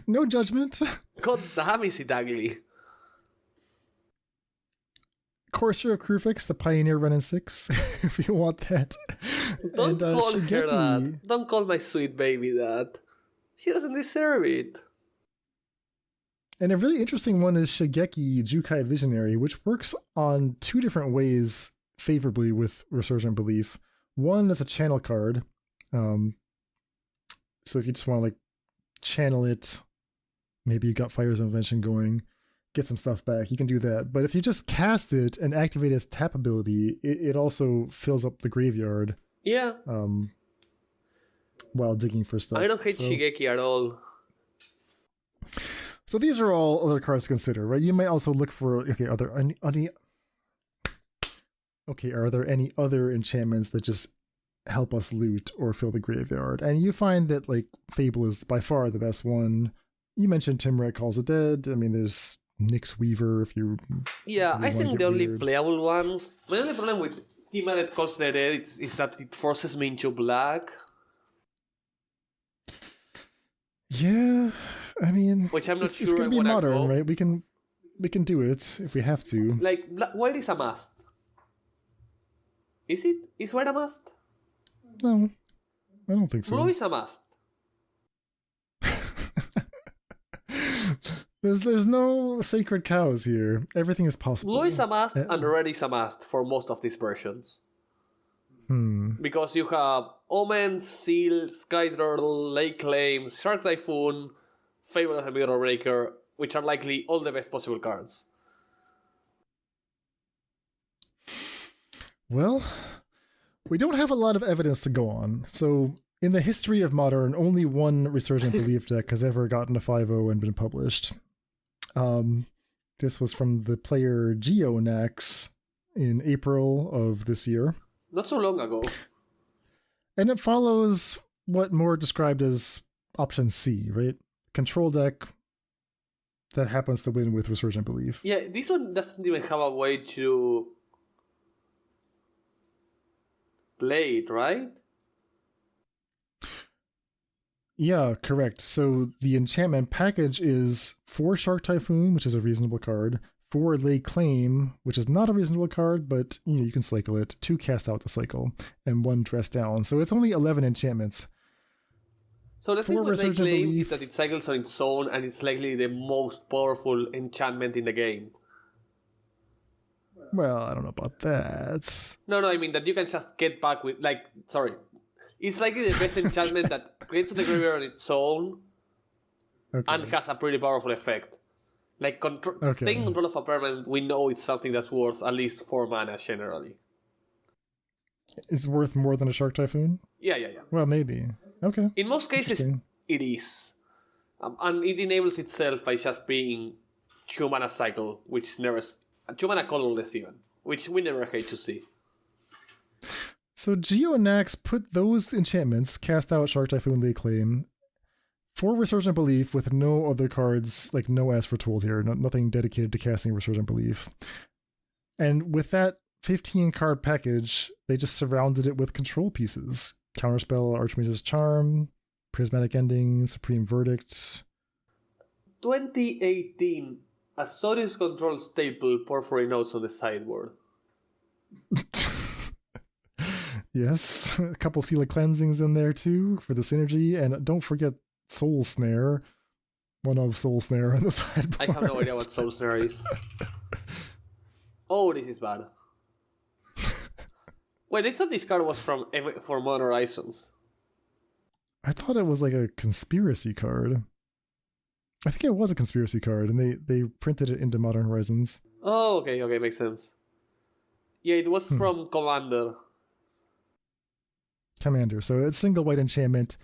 No judgment. God damn, is it ugly. Courser of Krufix, the Pioneer Renin 6, if you want that. Don't call her Shigeki. that. Don't call my sweet baby that. She doesn't deserve it. And a really interesting one is Shigeki Jukai Visionary, which works on 2 different ways favorably with Resurgent Belief. One is a channel card. So if you just want to channel it, maybe you got Fires of Invention going, get some stuff back, you can do that. But if you just cast it and activate its tap ability, it also fills up the graveyard. Yeah. While digging for stuff. I don't hate Shigeki at all. So these are all other cards to consider, right? You might also look for, are there any other enchantments that just help us loot or fill the graveyard? And you find that Fable is by far the best one. You mentioned Timret Calls the Dead. I mean, there's Nyx Weaver if you... Yeah, really I think the only weird. playable ones... My only problem with Timret Calls the Dead is that it forces me into black. Yeah, I mean, which I'm not it's sure going to be I wanna modern, go. right? We can do it if we have to. White is a must. Is it? Is white a must? No, I don't think so. Blue is a must. There's no sacred cows here. Everything is possible. Blue is a must and red is a must for most of these versions. Because you have Omen, Seal, Skyturtle, Lake Claims, Shark Typhoon, Fable of the Mirror Breaker, which are likely all the best possible cards. Well, we don't have a lot of evidence to go on. So, in the history of Modern, only one Resurgent Belief deck has ever gotten a 5-0 and been published. This was from the player Geonax in April of this year. Not so long ago. And it follows what Moore described as option C, right? Control deck that happens to win with Resurgent Belief. Yeah, this one doesn't even have a way to play it, right? Yeah, correct. So the enchantment package is 4 Shark Typhoon, which is a reasonable card, 4 Lay Claim, which is not a reasonable card, but you can cycle it, 2 Cast Out to cycle, and 1 Dress Down. So it's only 11 enchantments. So the thing with Lay Resurgent Claim Belief, is that it cycles on its own and it's likely the most powerful enchantment in the game. well, I don't know about that. No, I mean that you can just get back with, it's likely the best enchantment that creates the graveyard on its own and has a pretty powerful effect. Like, taking control of a permanent, we know it's something that's worth at least 4 mana generally. It's worth more than a Shark Typhoon? Yeah. Well, maybe. Okay. In most cases, it is. And it enables itself by just being 2 mana cycle, which never... 2 mana colorless even, which we never hate to see. So Geonax put those enchantments, Cast Out, Shark Typhoon, Lay Claim, for Resurgent Belief with no other cards, like no As for Told here, nothing dedicated to casting Resurgent Belief. And with that 15 card package, they just surrounded it with control pieces. Counterspell, Archmage's Charm, Prismatic Ending, Supreme Verdict. 2018, a Sorius control staple, Porphyry Notes on the sideboard. Yes, a couple Seal of Cleansings in there too for the synergy, and don't forget Soul Snare. One of Soul Snare on the sideboard. I have no idea what Soul Snare is. Oh, this is bad. Wait, I thought this card was for Modern Horizons. I thought it was like a conspiracy card. I think it was a conspiracy card, and they printed it into Modern Horizons. Oh, okay, makes sense. Yeah, it was from Commander. So it's single white enchantment.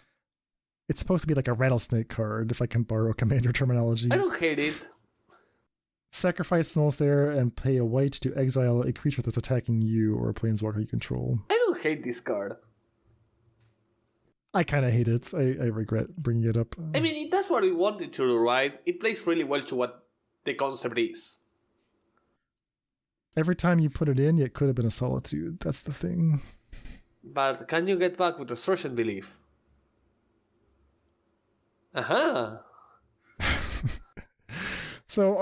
It's supposed to be like a rattlesnake card, if I can borrow Commander terminology. I don't hate it. Sacrifice Soul Snare and pay a white to exile a creature that's attacking you or a planeswalker you control. I don't hate this card. I kind of hate it. I regret bringing it up. I mean, that's what we wanted to do, right? It plays really well to what the concept is. Every time you put it in, it could have been a Solitude. That's the thing. But can you get back with Resurgent Belief? Aha! So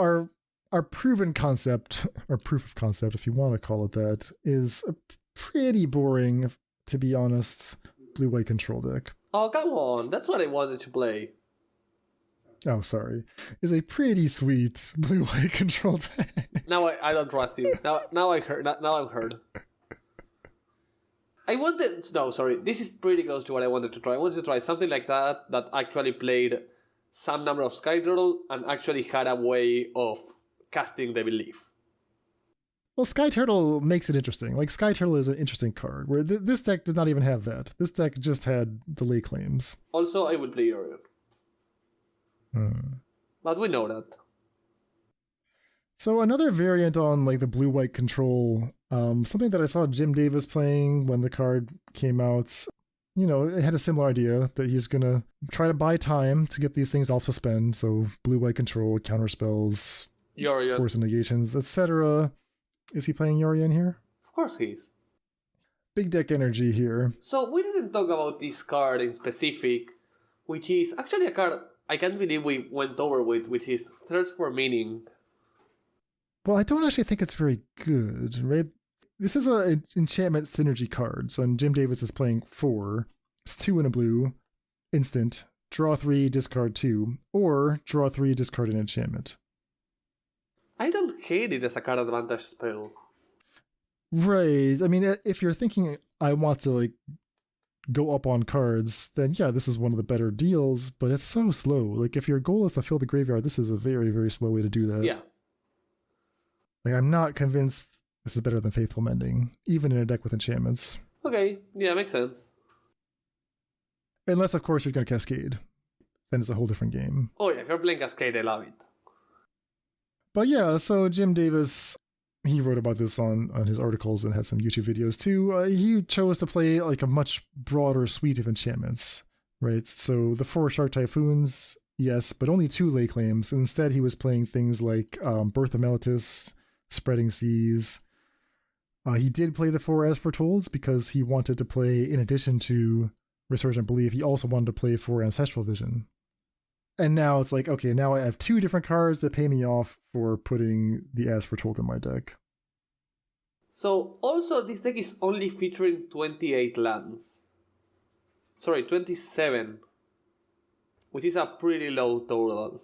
our proven concept, or proof of concept, if you want to call it that, is a pretty boring, to be honest, blue-white control deck. Oh, come on. That's what I wanted to play. Oh, sorry. Is a pretty sweet blue-white control deck. Now I don't trust you. Now I'm heard. This is pretty close to what I wanted to try. I wanted to try something like that actually played some number of Skyturtle and actually had a way of casting the belief. Well, Skyturtle makes it interesting. Like, Skyturtle is an interesting card, where this deck did not even have that. This deck just had delay claims. Also, I will play Orion. But we know that. So another variant on like the blue-white control, something that I saw Jim Davis playing when the card came out, it had a similar idea that he's going to try to buy time to get these things off suspend. So blue-white control, counterspells, Yorion. force negations, etc. Is he playing Yorion here? Of course he is. Big deck energy here. So we didn't talk about this card in specific, which is actually a card I can't believe we went over with, which is Thirst for Meaning. Well, I don't actually think it's very good, right? This is an enchantment synergy card, so Jim Davis is playing 4. It's 2 in a blue, instant, draw 3, discard 2, or draw 3, discard an enchantment. I don't hate it as a card advantage spell. Right. I mean, if you're thinking, I want to go up on cards, then yeah, this is one of the better deals, but it's so slow. Like, if your goal is to fill the graveyard, this is a very, very slow way to do that. Yeah. Like, I'm not convinced this is better than Faithful Mending, even in a deck with enchantments. Okay, yeah, makes sense. Unless, of course, you're going to Cascade. Then it's a whole different game. Oh yeah, if you're playing Cascade, I love it. But yeah, so Jim Davis, he wrote about this on his articles and had some YouTube videos too. He chose to play like a much broader suite of enchantments, right? So the 4 Shark Typhoons, yes, but only 2 lay claims. Instead, he was playing things like Birth of Meletis, Spreading Seas. He did play the 4 As Foretold because he wanted to play, in addition to Resurgent Belief, he also wanted to play 4 Ancestral Vision. And now it's like, okay, now I have 2 different cards that pay me off for putting the As Foretold in my deck. So, also, this deck is only featuring 28 lands. Sorry, 27. Which is a pretty low total.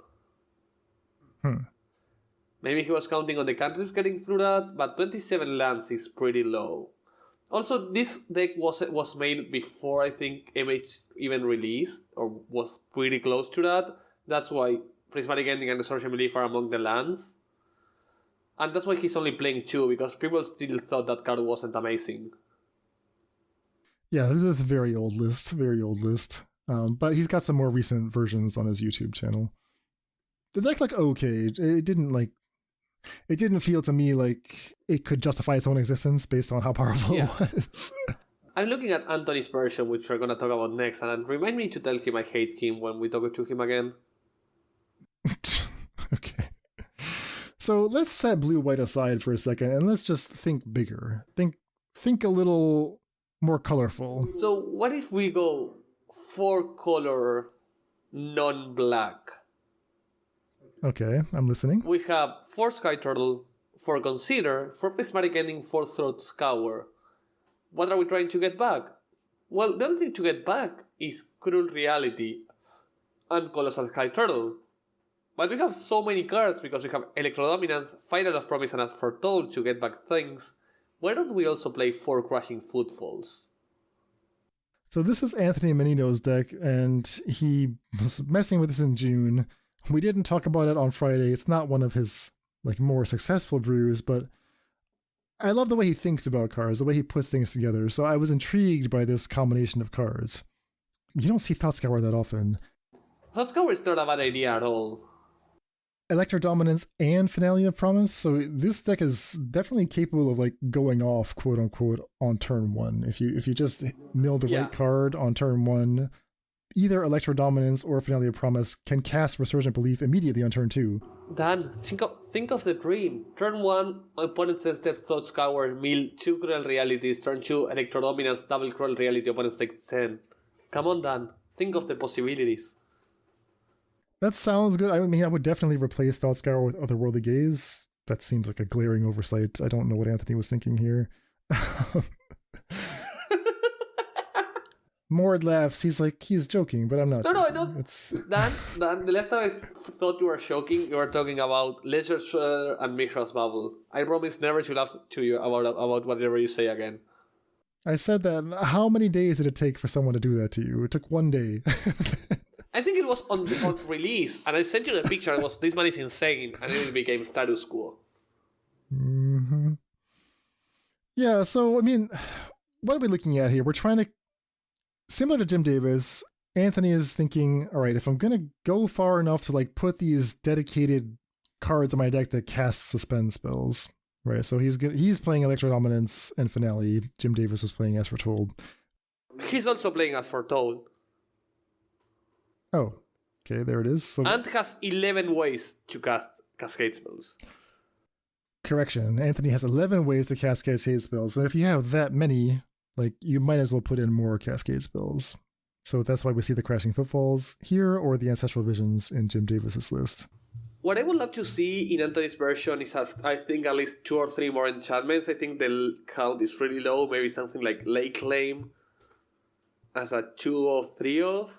Maybe he was counting on the countries getting through that, but 27 lands is pretty low. Also, this deck was made before, I think, MH even released, or was pretty close to that. That's why Prismatic Ending and Resurgent Belief are among the lands. And that's why he's only playing 2, because people still thought that card wasn't amazing. Yeah, this is a very old list. But he's got some more recent versions on his YouTube channel. The deck looked okay. It didn't feel to me like it could justify its own existence based on how powerful it was. I'm looking at Anthony's version, which we're going to talk about next, and remind me to tell him I hate him when we talk to him again. Okay. So let's set blue-white aside for a second, and let's just think bigger. Think a little more colorful. So what if we go 4-color, non-black? Okay, I'm listening. We have 4 Skyturtle, 4 Consider, 4 Prismatic Ending, 4 Throat Scour. What are we trying to get back? Well, the only thing to get back is Cruel Reality and Colossal Skyturtle. But we have so many cards because we have Electrodominance, Final of Promise, and As Foretold to get back things. Why don't we also play 4 Crushing Footfalls? So this is Anthony Menino's deck, and he was messing with this in June. We didn't talk about it on Friday. It's not one of his more successful brews, but I love the way he thinks about cards, the way he puts things together. So I was intrigued by this combination of cards. You don't see Thought Scour that often. Thought Scour is not a bad idea at all. Electrodominance and Finale of Promise. So this deck is definitely capable of going off, quote unquote, on turn 1. If you just mill the right card on turn 1, either Electrodominance or Finale of Promise can cast Resurgent Belief immediately on turn 2. Dan, think of the dream. Turn 1, opponent says step Thought Scour, mill 2 Cruel Realities. Turn 2, Electrodominance, double Cruel Reality, opponent takes 10. Come on, Dan. Think of the possibilities. That sounds good. I mean, I would definitely replace Thought Scour with Otherworldly Gaze. That seems like a glaring oversight. I don't know what Anthony was thinking here. Mord laughs. He's joking, but I'm not. No, I don't. Dan, the last time I thought you were joking, you were talking about Ledger Shredder and Mishra's Bubble. I promise never to laugh to you about whatever you say again. I said that. How many days did it take for someone to do that to you? It took 1 day. I think it was on release, and I sent you the picture. It was, this man is insane, and it became status quo. Mm-hmm. Yeah, so, I mean, what are we looking at here? We're trying to, similar to Jim Davis, Anthony is thinking, all right, if I'm going to go far enough to put these dedicated cards in my deck that cast suspend spells, right? So he's playing Electrodominance and Finale. Jim Davis was playing As Foretold. He's also playing As Foretold. Oh, okay, there it is. So, and has 11 ways to cast Cascade spells. Correction, Anthony has 11 ways to cast Cascade spells, and if you have that many, you might as well put in more Cascade spells. So that's why we see the Crashing Footfalls here, or the Ancestral Visions in Jim Davis's list. What I would love to see in Anthony's version is, I think, at least 2 or 3 more enchantments. I think the count is really low, maybe something like Lake Claim as a 2 of 3 of.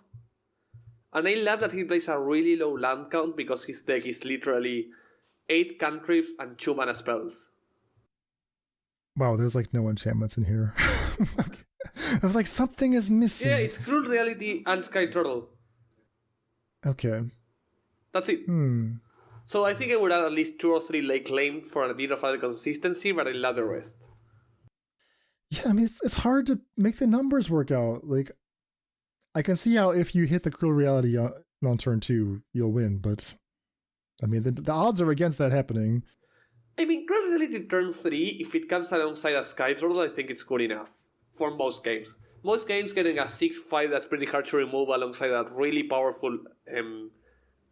And I love that he plays a really low land count because his deck is literally 8 cantrips and 2 mana spells. Wow, there's no enchantments in here. I was like, something is missing. Yeah, it's Cruel Reality and Skyturtle. Okay. That's it. So I think I would add at least 2 or 3 late claim for a bit of other consistency, but I love the rest. Yeah, I mean, it's hard to make the numbers work out. Like, I can see how if you hit the Cruel Reality on turn 2, you'll win, but I mean, the odds are against that happening. I mean, Cruel Reality turn 3, if it comes alongside a Skyturtle, I think it's good enough. For most games. Most games getting a 6-5 that's pretty hard to remove alongside that really powerful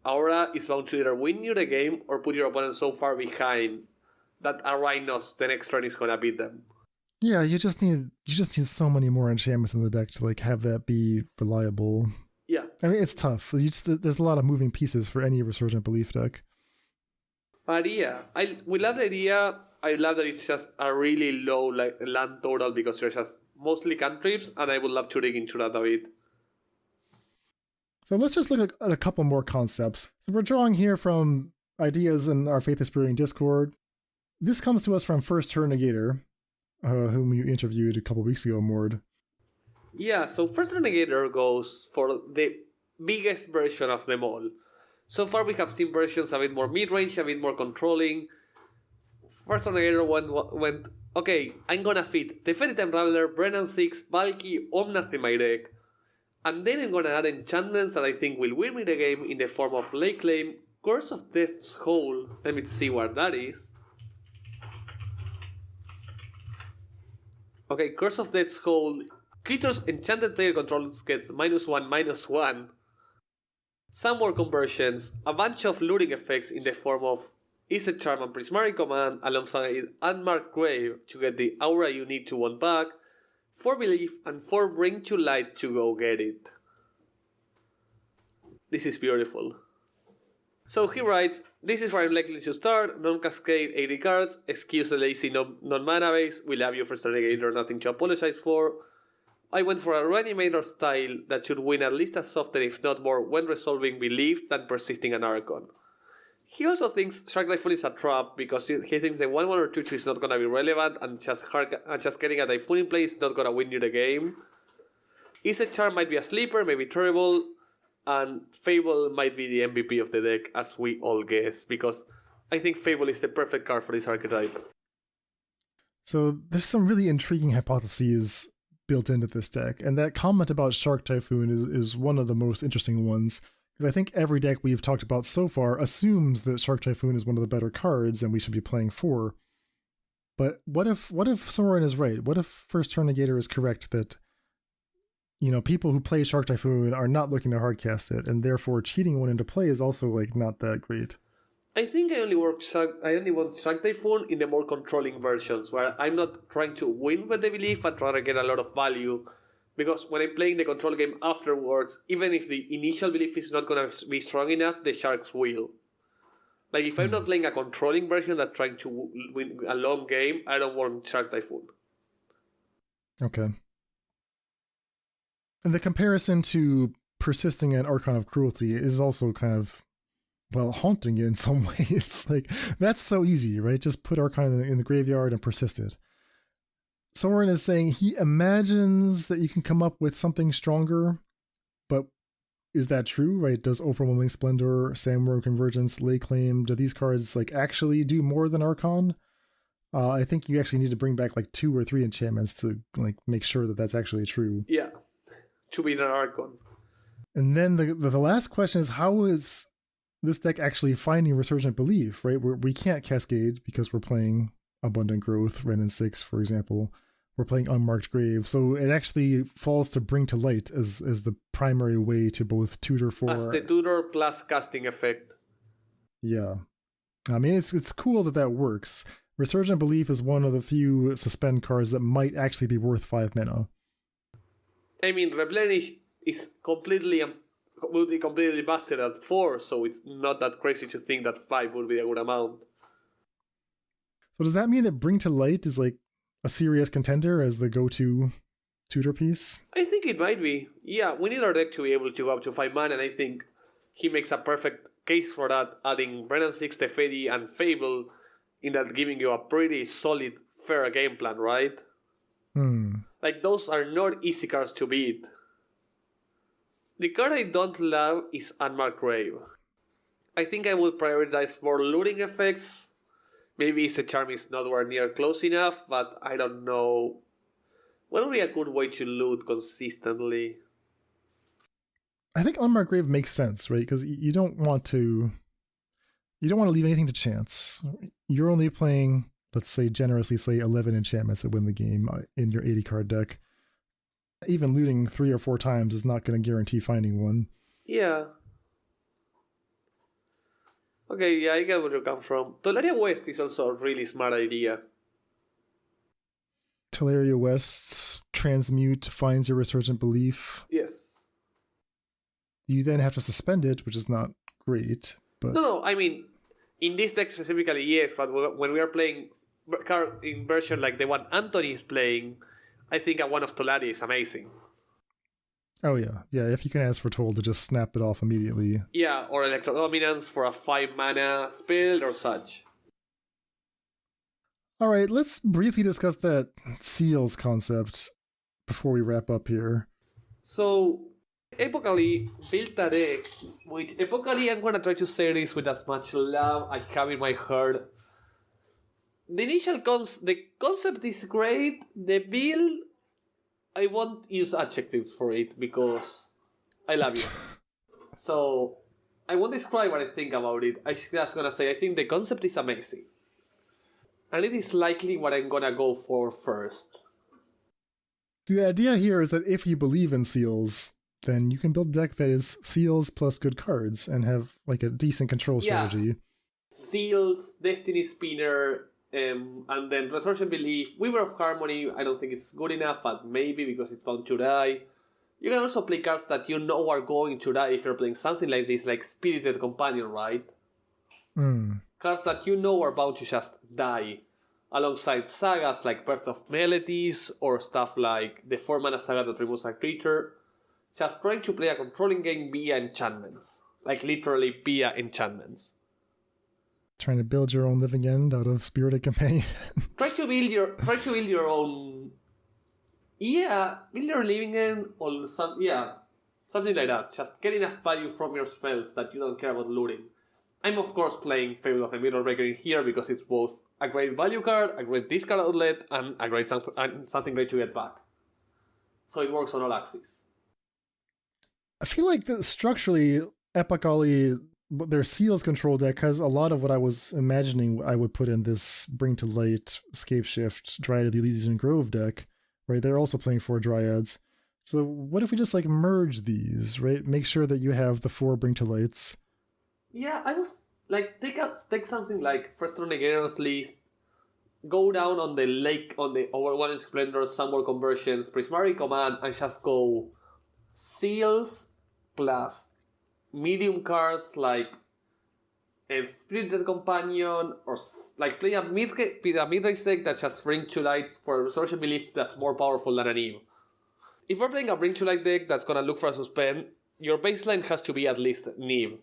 aura is bound to either win you the game or put your opponent so far behind that a Rhinos the next turn is gonna beat them. Yeah, you just need so many more enchantments in the deck to like have that be reliable. Yeah. I mean, it's tough. There's a lot of moving pieces for any Resurgent Belief deck. But yeah, we love the idea. I love that it's just a really low land total because there's just mostly cantrips, and I would love to dig into that a bit. So let's just look at a couple more concepts. So we're drawing here from ideas in our Faithless Brewing Discord. This comes to us from First Turn Negator, whom you interviewed a couple weeks ago, Mord. Yeah, so First Turn Negator goes for the biggest version of them all. So far we have seen versions a bit more mid-range, a bit more controlling. First Turn Negator went, okay, I'm gonna fit Teferi Time Traveler, Brennan 6, Valky, Omnath in my deck. And then I'm gonna add enchantments that I think will win me the game in the form of Lake Claim, Curse of Death's Hole. Let me see what that is. Okay, Curse of Death's Hole. Creatures enchanted player controls gets -1/-1. Some more conversions, a bunch of luring effects in the form of Izzet Charm and Prismari Command alongside Unmarked Grave to get the aura you need to want back, 4 Belief and 4 Bring to Light to go get it. This is beautiful. So he writes, this is where I'm likely to start, non-cascade 80 cards, excuse the lazy non-mana base, we love you First Turn Negator, nothing to apologize for. I went for a Reanimator style that should win at least as often if not more when resolving Belief than persisting an Archon. He also thinks Shark Typhoon is a trap because he thinks the 1-1 or 2-2 is not going to be relevant and just getting a Typhoon in play is not going to win you the game. Izzet Charm might be a sleeper, maybe terrible, and Fable might be the MVP of the deck as we all guess because I think Fable is the perfect card for this archetype. So there's some really intriguing hypotheses built into this deck, and that comment about Shark Typhoon is one of the most interesting ones. I think every deck we've talked about so far assumes that Shark Typhoon is one of the better cards and we should be playing for. But what if Soren is right? What if First Turn Negator is correct that, you know, people who play Shark Typhoon are not looking to hardcast it, and therefore cheating one into play is also like not that great? I think I only want Shark Typhoon in the more controlling versions where I'm not trying to win with the Belief but trying to get a lot of value. Because when I'm playing the control game afterwards, even if the initial Belief is not going to be strong enough, the Sharks will. Like, if I'm not playing a controlling version that's trying to win a long game, I don't want Shark Typhoon. Okay. And the comparison to persisting an Archon of Cruelty is also kind of, well, haunting in some way. It's like, that's so easy, right? Just put Archon in the graveyard and persist it. Soren is saying he imagines that you can come up with something stronger, but is that true, right? Does Overwhelming Splendor, Sandworm Convergence, Lay Claim, do these cards like actually do more than Archon? I think you actually need to bring back like 2 or 3 enchantments to like make sure that that's actually true. Yeah, to be an Archon. And then the last question is, how is this deck actually finding Resurgent Belief, right? We can't Cascade because we're playing Abundant Growth, Ren and 6, for example. We're playing Unmarked Grave, so it actually falls to Bring to Light as the primary way to both tutor for... As the tutor plus casting effect. Yeah. I mean, it's cool that works. Resurgent Belief is one of the few suspend cards that might actually be worth 5 mana. I mean, Replenish is completely busted at 4, so it's not that crazy to think that 5 would be a good amount. So does that mean that Bring to Light is like a serious contender as the go-to tutor piece? I think it might be. Yeah, we need our deck to be able to go up to 5 mana, and I think he makes a perfect case for that, adding Brennan 6, Teferi, and Fable, in that giving you a pretty solid, fair game plan, right? Like, those are not easy cards to beat. The card I don't love is Unmarked Grave. I think I would prioritize more looting effects. Maybe the charm is nowhere near close enough, but I don't know. What would be a good way to loot consistently? I think Unmarked Grave makes sense, right? Because you don't want to leave anything to chance. You're only playing, let's say, generously say 11 enchantments that win the game in your 80 card deck. Even looting 3 or 4 times is not going to guarantee finding one. Yeah. Okay, yeah, I get where you come from. Tolaria West is also a really smart idea. Tolaria West's Transmute finds your Resurgent Belief. Yes. You then have to suspend it, which is not great. But No, I mean, in this deck specifically, yes, but when we are playing card in version like the one Anthony is playing, I think a one of Tolaria is amazing. Oh yeah, if you can ask for Toll to just snap it off immediately. Yeah, or Electro Dominance for a 5 mana spell or such. Alright, let's briefly discuss that Seals concept before we wrap up here. So, Epochally built a deck, which Epochally, I'm gonna try to say this with as much love I have in my heart. The initial the concept is great, the build, I won't use adjectives for it because I love you. So, I won't describe what I think about it. I'm just gonna say I think the concept is amazing. And it is likely what I'm gonna go for first. The idea here is that if you believe in Seals, then you can build a deck that is Seals plus good cards and have like a decent control strategy. Seals, Destiny Spinner, and then Resurgent Belief. Weaver of Harmony, I don't think it's good enough, but maybe because it's bound to die. You can also play cards that you know are going to die if you're playing something like this, like Spirited Companion, right? Cards that you know are bound to just die. Alongside sagas like Birth of Melodies, or stuff like the 4-mana saga that removes a creature. Just trying to play a controlling game via enchantments. Like literally via enchantments. Trying to build your own living end out of Spirited Companions. Try to build your own. Yeah, build your living end or something like that. Just get enough value from your spells that you don't care about looting. I'm of course playing Fable of the Mirror Breaker in here because it's both a great value card, a great discard outlet, and a great something great to get back. So it works on all axes. I feel like structurally, Epochally, their Seals control deck has a lot of what I was imagining I would put in this Bring to Light, Scapeshift, Dryad of the Elysian Grove deck, right? They're also playing 4 Dryads. So what if we just like merge these, right? Make sure that you have the 4 Bring to Lights. Yeah, I was like, take something like First Renegator's List, go down on the lake, on the Overwhelming Splendor, Sunward Conversions, Prismari Command, and just go Seals plus medium cards like a Spirited Companion, or like play a mid-range deck that just Bring to Light for a Resurgent Belief that's more powerful than an Eve. If we're playing a Bring to Light deck that's gonna look for a suspend, your baseline has to be at least Neve.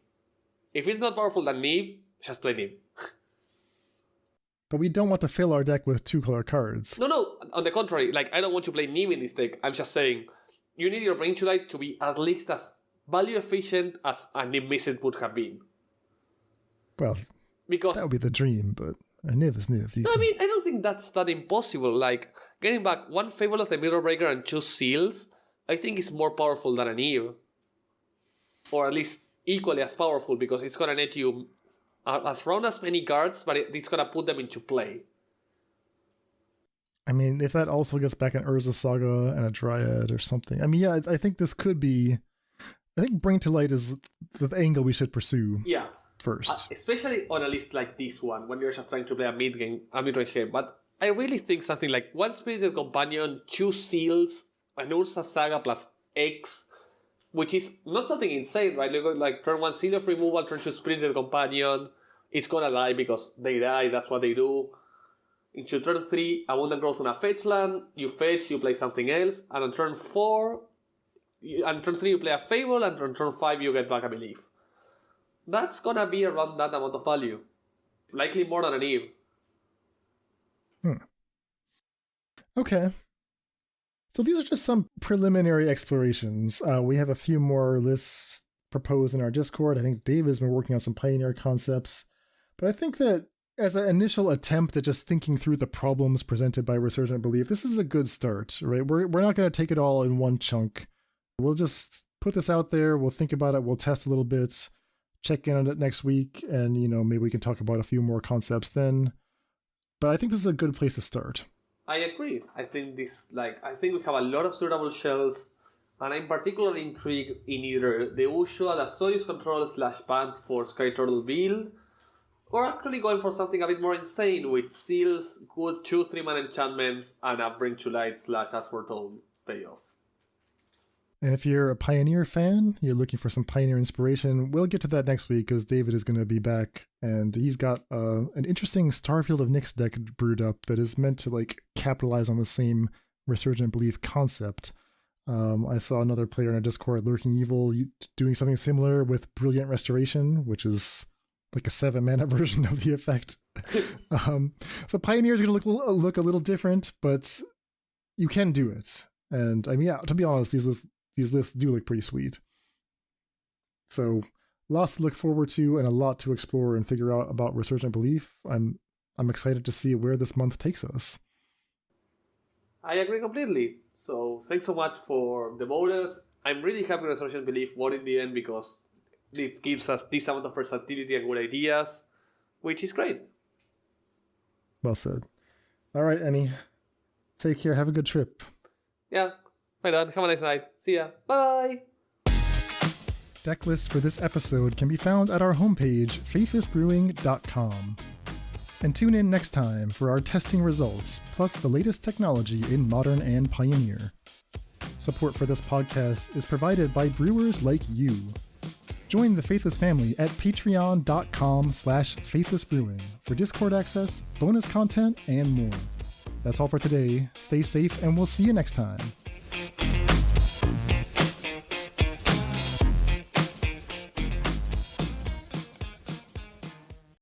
If it's not powerful than Neve, just play Neve. But we don't want to fill our deck with 2-color cards. No, on the contrary, like I don't want to play Neve in this deck. I'm just saying, you need your Bring to Light to be at least as value efficient as a Neve Mizzet would have been. Well, because that would be the dream, but a Niv is Niv. I mean, I don't think that's that impossible. Like, getting back 1 Fable of the Mirror Breaker and 2 Seals, I think is more powerful than an Eve. Or at least equally as powerful, because it's gonna net you as round as many cards, but it's gonna put them into play. I mean, if that also gets back an Urza Saga and a Dryad or something. I mean, yeah, I think this could be... I think Bring to Light is the angle we should pursue. Yeah. First. Especially on a list like this one, when you're just trying to play a mid-range game. But I really think something like 1 Spirited Companion, 2 Seals, an Urza Saga plus X, which is not something insane, right? You go like turn 1 Seal of Removal, turn 2 Spirited Companion, it's gonna die because they die, that's what they do. Into turn 3, Abundant Growth on a fetch land, you fetch, you play something else, and on turn 4, and turn 3 you play a Fable, and on turn 5 you get back a Belief. That's gonna be around that amount of value. Likely more than an Eve. Okay. So these are just some preliminary explorations. We have a few more lists proposed in our Discord. I think Dave has been working on some Pioneer concepts. But I think that as an initial attempt at just thinking through the problems presented by Resurgent Belief, this is a good start, right? We're not going to take it all in one chunk. We'll just put this out there. We'll think about it. We'll test a little bit, check in on it next week, and, maybe we can talk about a few more concepts then. But I think this is a good place to start. I agree. I think we have a lot of suitable shells, and I'm particularly intrigued in either the usual Azorius control / band for Skyturtle build, or actually going for something a bit more insane with seals, good 2-3 mana enchantments, and a Bring to Light / Ancestral payoff. And if you're a Pioneer fan, you're looking for some Pioneer inspiration, we'll get to that next week because David is going to be back and he's got an interesting Starfield of Nyx deck brewed up that is meant to capitalize on the same Resurgent Belief concept. I saw another player in a Discord, Lurking Evil, doing something similar with Brilliant Restoration, which is like a 7-mana version of the effect. So Pioneer is going to look a little different, but you can do it. And I mean, yeah, to be honest, these lists do look pretty sweet. So lots to look forward to and a lot to explore and figure out about Resurgent Belief. I'm excited to see where this month takes us. I agree completely. So thanks so much for the voters. I'm really happy Resurgent Belief won in the end because it gives us this amount of versatility and good ideas, which is great. Well said. All right, Emmy. Take care. Have a good trip. Yeah. Bye, Dan. Have a nice night. See ya. Bye. Deck lists for this episode can be found at our homepage, faithlessbrewing.com. And tune in next time for our testing results, plus the latest technology in Modern and Pioneer. Support for this podcast is provided by brewers like you. Join the Faithless family at patreon.com/faithlessbrewing for Discord access, bonus content, and more. That's all for today. Stay safe, and we'll see you next time.